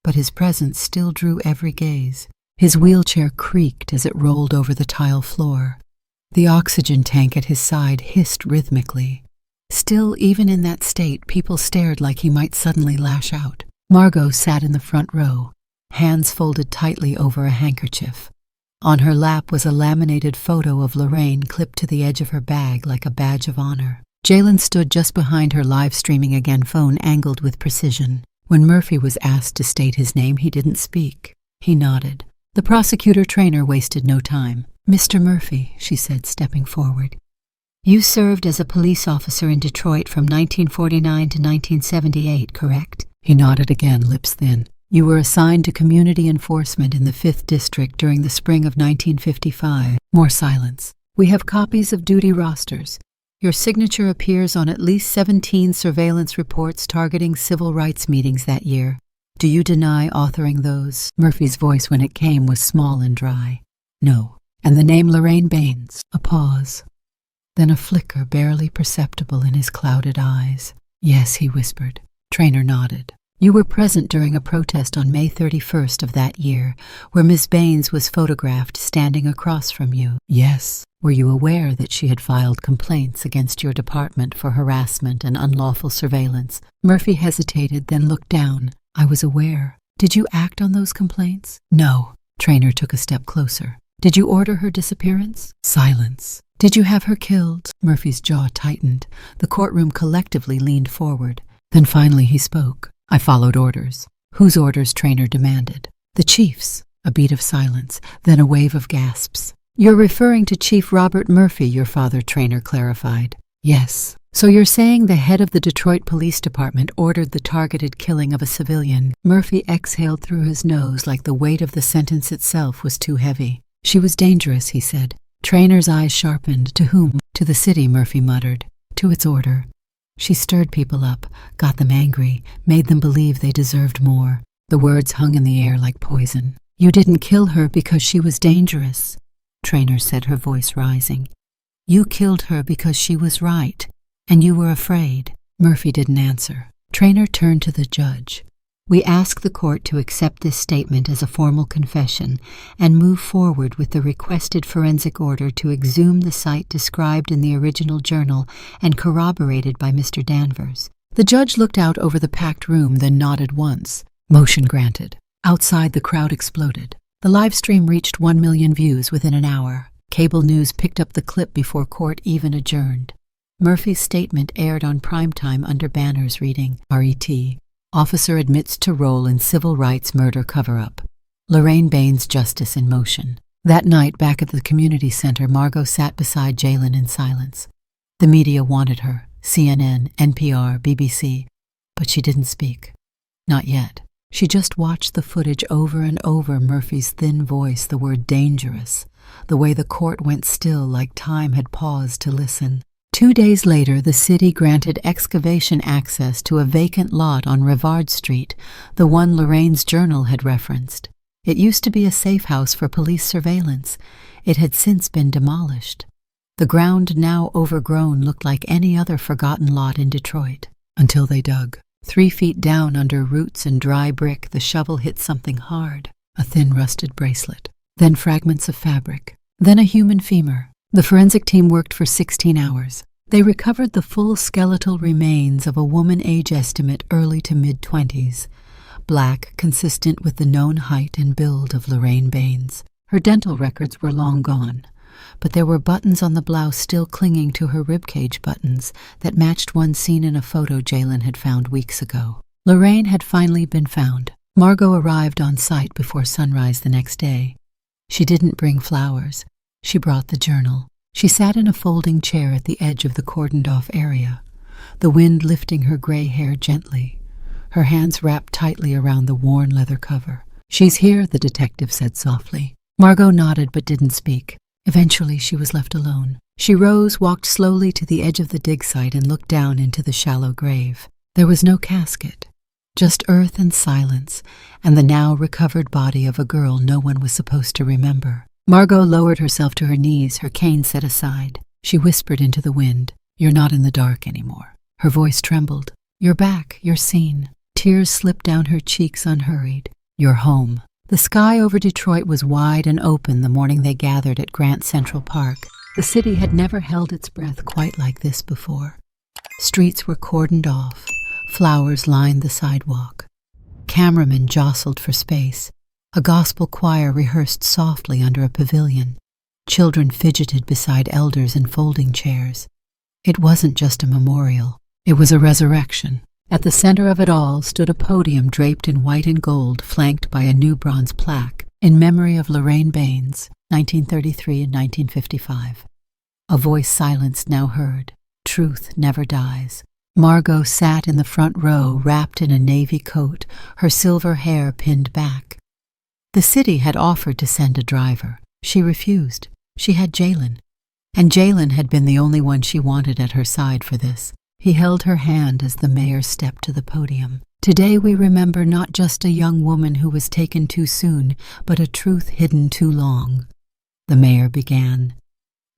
But his presence still drew every gaze. His wheelchair creaked as it rolled over the tile floor. The oxygen tank at his side hissed rhythmically. Still, even in that state, people stared like he might suddenly lash out. Margot sat in the front row, hands folded tightly over a handkerchief. On her lap was a laminated photo of Lorraine clipped to the edge of her bag like a badge of honor. Jalen stood just behind her, live streaming again, phone angled with precision. When Murphy was asked to state his name, he didn't speak. He nodded. The prosecutor trainer wasted no time. "Mr. Murphy," she said, stepping forward, "you served as a police officer in Detroit from 1949 to 1978, correct?" He nodded again, lips thin. "You were assigned to community enforcement in the 5th District during the spring of 1955. More silence. "We have copies of duty rosters. Your signature appears on at least 17 surveillance reports targeting civil rights meetings that year. Do you deny authoring those?" Murphy's voice, when it came, was small and dry. "No." "And the name Lorraine Baines?" A pause. Then a flicker barely perceptible in his clouded eyes. "Yes," he whispered. Trainer nodded. "You were present during a protest on May 31st of that year, where Miss Baines was photographed standing across from you." "Yes." "Were you aware that she had filed complaints against your department for harassment and unlawful surveillance?" Murphy hesitated, then looked down. "I was aware." "Did you act on those complaints?" "No." Trainer took a step closer. "Did you order her disappearance?" Silence. "Did you have her killed?" Murphy's jaw tightened. The courtroom collectively leaned forward. Then finally he spoke. "I followed orders." "Whose orders?" Trainer demanded. "The chief's." A beat of silence, then a wave of gasps. "You're referring to Chief Robert Murphy, your father," Trainer clarified. "Yes." "So you're saying the head of the Detroit Police Department ordered the targeted killing of a civilian?" Murphy exhaled through his nose like the weight of the sentence itself was too heavy. "She was dangerous," he said. Trainer's eyes sharpened. "To whom?" "To the city," Murphy muttered. "To its order. She stirred people up, got them angry, made them believe they deserved more." The words hung in the air like poison. "You didn't kill her because she was dangerous," Trainer said, her voice rising. "You killed her because she was right, and you were afraid." Murphy didn't answer. Trainer turned to the judge. "We ask the court to accept this statement as a formal confession and move forward with the requested forensic order to exhume the site described in the original journal and corroborated by Mr. Danvers." The judge looked out over the packed room, then nodded once. Motion granted. Outside, the crowd exploded. The live stream reached 1 million views within an hour. Cable news picked up the clip before court even adjourned. Murphy's statement aired on primetime under banners reading, "RET. Officer admits to role in civil rights murder cover-up. Lorraine Baines' justice in motion." That night, back at the community center, Margot sat beside Jalen in silence. The media wanted her, CNN, NPR, BBC, but she didn't speak. Not yet. She just watched the footage over and over, Murphy's thin voice, the word dangerous, the way the court went still like time had paused to listen. 2 days later, the city granted excavation access to a vacant lot on Rivard Street, the one Lorraine's journal had referenced. It used to be a safe house for police surveillance. It had since been demolished. The ground, now overgrown, looked like any other forgotten lot in Detroit. Until they dug. 3 feet down under roots and dry brick, the shovel hit something hard, a thin rusted bracelet. Then fragments of fabric. Then a human femur. The forensic team worked for 16 hours. They recovered the full skeletal remains of a woman, age estimate early to mid-20s, black, consistent with the known height and build of Lorraine Baines. Her dental records were long gone, but there were buttons on the blouse still clinging to her ribcage buttons that matched one seen in a photo Jalen had found weeks ago. Lorraine had finally been found. Margot arrived on site before sunrise the next day. She didn't bring flowers. She brought the journal. She sat in a folding chair at the edge of the cordoned-off area, the wind lifting her gray hair gently, her hands wrapped tightly around the worn leather cover. "She's here," the detective said softly. Margot nodded but didn't speak. Eventually she was left alone. She rose, walked slowly to the edge of the dig site, and looked down into the shallow grave. There was no casket, just earth and silence, and the now recovered body of a girl no one was supposed to remember. Margot lowered herself to her knees, her cane set aside. She whispered into the wind, "You're not in the dark anymore." Her voice trembled. "You're back, you're seen." Tears slipped down her cheeks unhurried. "You're home." The sky over Detroit was wide and open the morning they gathered at Grant Central Park. The city had never held its breath quite like this before. Streets were cordoned off. Flowers lined the sidewalk. Cameramen jostled for space. A gospel choir rehearsed softly under a pavilion. Children fidgeted beside elders in folding chairs. It wasn't just a memorial. It was a resurrection. At the center of it all stood a podium draped in white and gold, flanked by a new bronze plaque in memory of Lorraine Baines, 1933 and 1955. A voice silenced now heard. Truth never dies. Margot sat in the front row, wrapped in a navy coat, her silver hair pinned back. The city had offered to send a driver. She refused. She had Jalen. And Jalen had been the only one she wanted at her side for this. He held her hand as the mayor stepped to the podium. Today we remember not just a young woman who was taken too soon, but a truth hidden too long. The mayor began.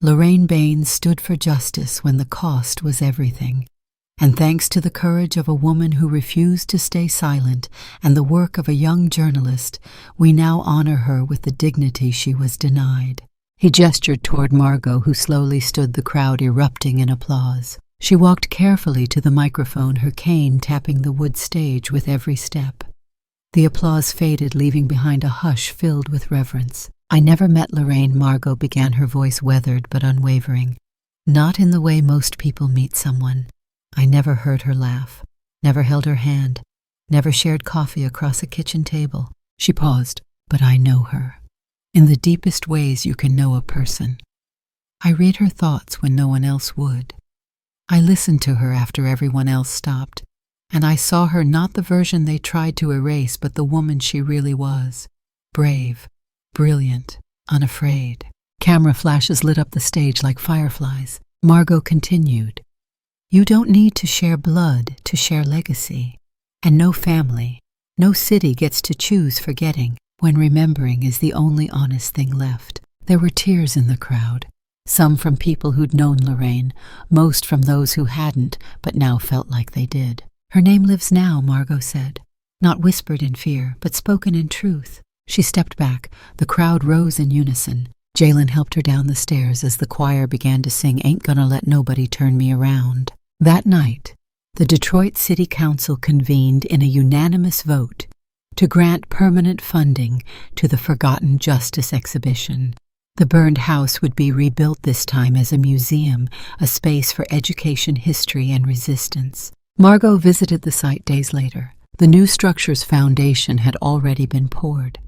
Lorraine Baines stood for justice when the cost was everything. And thanks to the courage of a woman who refused to stay silent and the work of a young journalist, we now honor her with the dignity she was denied. He gestured toward Margot, who slowly stood, the crowd erupting in applause. She walked carefully to the microphone, her cane tapping the wood stage with every step. The applause faded, leaving behind a hush filled with reverence. I never met Lorraine, Margot began, her voice weathered but unwavering. Not in the way most people meet someone. I never heard her laugh, never held her hand, never shared coffee across a kitchen table. She paused, but I know her. In the deepest ways you can know a person. I read her thoughts when no one else would. I listened to her after everyone else stopped, and I saw her not the version they tried to erase, but the woman she really was. Brave, brilliant, unafraid. Camera flashes lit up the stage like fireflies. Margot continued. You don't need to share blood to share legacy. And no family, no city gets to choose forgetting when remembering is the only honest thing left. There were tears in the crowd. Some from people who'd known Lorraine, most from those who hadn't, but now felt like they did. Her name lives now, Margot said. Not whispered in fear, but spoken in truth. She stepped back. The crowd rose in unison. Jalen helped her down the stairs as the choir began to sing Ain't Gonna Let Nobody Turn Me Around. That night, the Detroit City Council convened in a unanimous vote to grant permanent funding to the Forgotten Justice exhibition. The burned house would be rebuilt this time as a museum, a space for education, history, and resistance. Margot visited the site days later. The new structure's foundation had already been poured.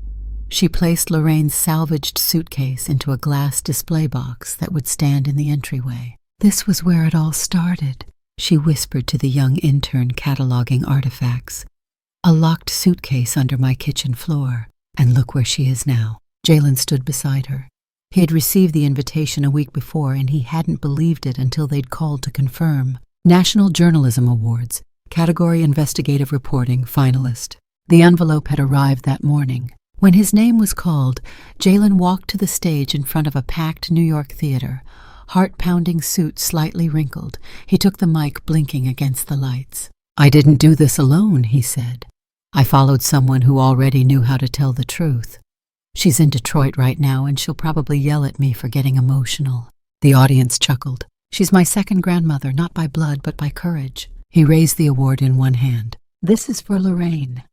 She placed Lorraine's salvaged suitcase into a glass display box that would stand in the entryway. This was where it all started, she whispered to the young intern cataloging artifacts. A locked suitcase under my kitchen floor. And look where she is now. Jalen stood beside her. He had received the invitation a week before, and he hadn't believed it until they'd called to confirm. National Journalism Awards, category Investigative Reporting, finalist. The envelope had arrived that morning. When his name was called, Jalen walked to the stage in front of a packed New York theater. Heart-pounding suit slightly wrinkled, he took the mic, blinking against the lights. I didn't do this alone, he said. I followed someone who already knew how to tell the truth. She's in Detroit right now, and she'll probably yell at me for getting emotional. The audience chuckled. She's my second grandmother, not by blood, but by courage. He raised the award in one hand. This is for Lorraine.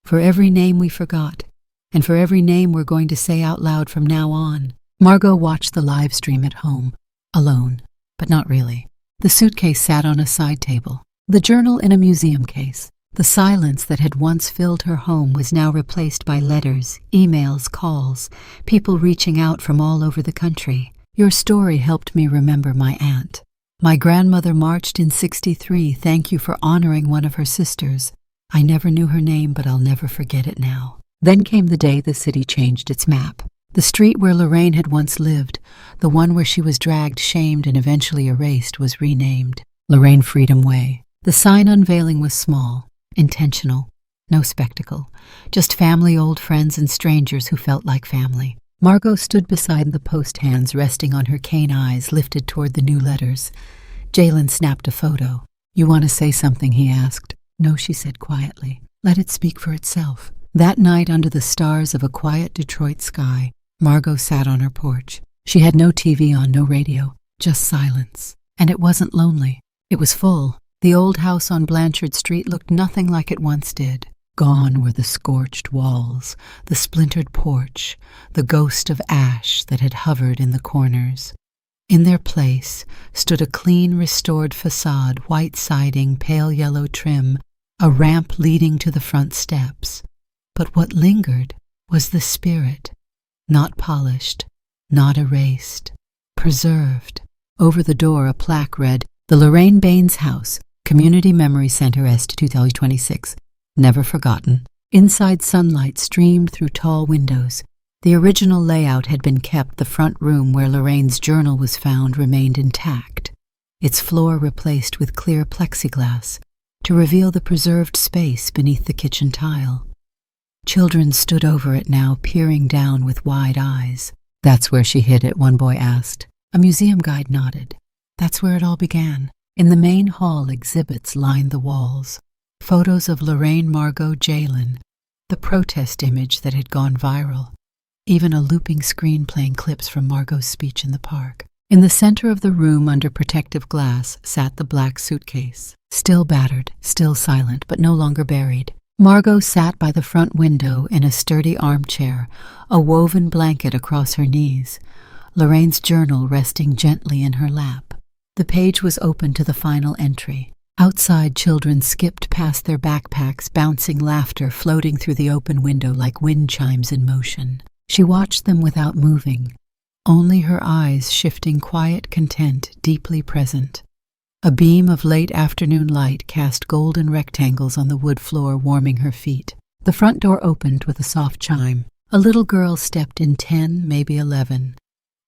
For every name we forgot, and for every name we're going to say out loud from now on. Margot watched the live stream at home. Alone, but not really. The suitcase sat on a side table, the journal in a museum case. The silence that had once filled her home was now replaced by letters, emails, calls, people reaching out from all over the country. Your story helped me remember my aunt. My grandmother marched in '63. Thank you for honoring one of her sisters. I never knew her name, but I'll never forget it now. Then came the day the city changed its map. The street where Lorraine had once lived, the one where she was dragged, shamed, and eventually erased, was renamed Lorraine Freedom Way. The sign unveiling was small, intentional, no spectacle, just family, old friends, and strangers who felt like family. Margot stood beside the post, hands resting on her cane, eyes lifted toward the new letters. Jalen snapped a photo. You want to say something, he asked. No, she said quietly. Let it speak for itself. That night, under the stars of a quiet Detroit sky, Margot sat on her porch. She had no TV on, no radio, just silence. And it wasn't lonely. It was full. The old house on Blanchard Street looked nothing like it once did. Gone were the scorched walls, the splintered porch, the ghost of ash that had hovered in the corners. In their place stood a clean, restored facade, white siding, pale yellow trim, a ramp leading to the front steps. But what lingered was the spirit, not polished, not erased, preserved. Over the door a plaque read, "The Lorraine Baines House, Community Memory Center Est 2026, never forgotten." Inside sunlight streamed through tall windows. The original layout had been kept. The front room where Lorraine's journal was found remained intact, its floor replaced with clear plexiglass to reveal the preserved space beneath the kitchen tile. Children stood over it now, peering down with wide eyes. "That's where she hid it?" one boy asked. A museum guide nodded. "That's where it all began." In the main hall, exhibits lined the walls. Photos of Lorraine, Margot, Jalen, the protest image that had gone viral. Even a looping screen playing clips from Margot's speech in the park. In the center of the room, under protective glass, sat the black suitcase. Still battered, still silent, but no longer buried. Margot sat by the front window in a sturdy armchair, a woven blanket across her knees, Lorraine's journal resting gently in her lap. The page was open to the final entry. Outside, children skipped past their backpacks, bouncing laughter floating through the open window like wind chimes in motion. She watched them without moving, only her eyes shifting quiet content, deeply present. A beam of late afternoon light cast golden rectangles on the wood floor, warming her feet. The front door opened with a soft chime. A little girl stepped in, 10, maybe 11.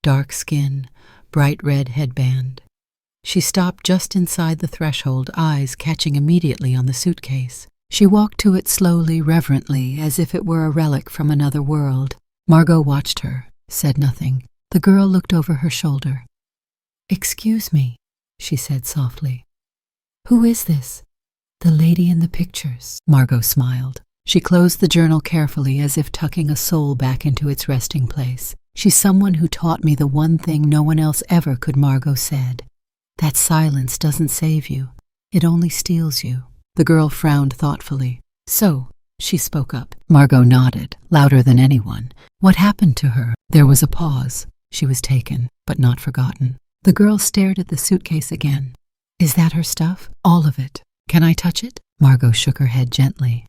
Dark skin, bright red headband. She stopped just inside the threshold, eyes catching immediately on the suitcase. She walked to it slowly, reverently, as if it were a relic from another world. Margot watched her, said nothing. The girl looked over her shoulder. "Excuse me," she said softly. "Who is this?" "The lady in the pictures." Margot smiled. She closed the journal carefully, as if tucking a soul back into its resting place. "She's someone who taught me the one thing no one else ever could," Margot said. "That silence doesn't save you. It only steals you." The girl frowned thoughtfully. "So," she spoke up. Margot nodded, louder than anyone. "What happened to her?" There was a pause. She was taken, but not forgotten. The girl stared at the suitcase again. "Is that her stuff?" "All of it." "Can I touch it?" Margot shook her head gently.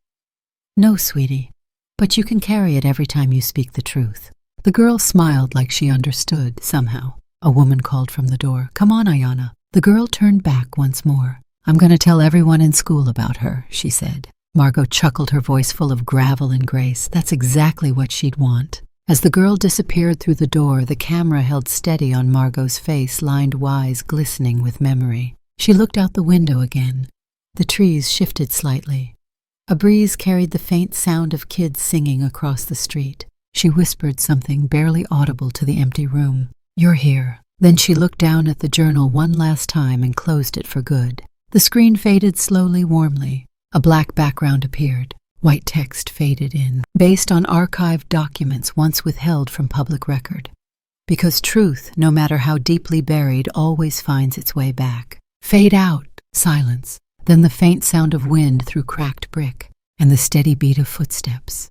"No, sweetie, but you can carry it every time you speak the truth." The girl smiled like she understood, somehow. A woman called from the door. "Come on, Ayana." The girl turned back once more. "I'm going to tell everyone in school about her," she said. Margot chuckled, her voice full of gravel and grace. That's exactly what she'd want. As the girl disappeared through the door, the camera held steady on Margot's face, lined wise, glistening with memory. She looked out the window again. The trees shifted slightly. A breeze carried the faint sound of kids singing across the street. She whispered something barely audible to the empty room. "You're here." Then she looked down at the journal one last time and closed it for good. The screen faded slowly, warmly. A black background appeared. White text faded in, based on archived documents once withheld from public record. Because truth, no matter how deeply buried, always finds its way back. Fade out. Silence. Then the faint sound of wind through cracked brick, and the steady beat of footsteps.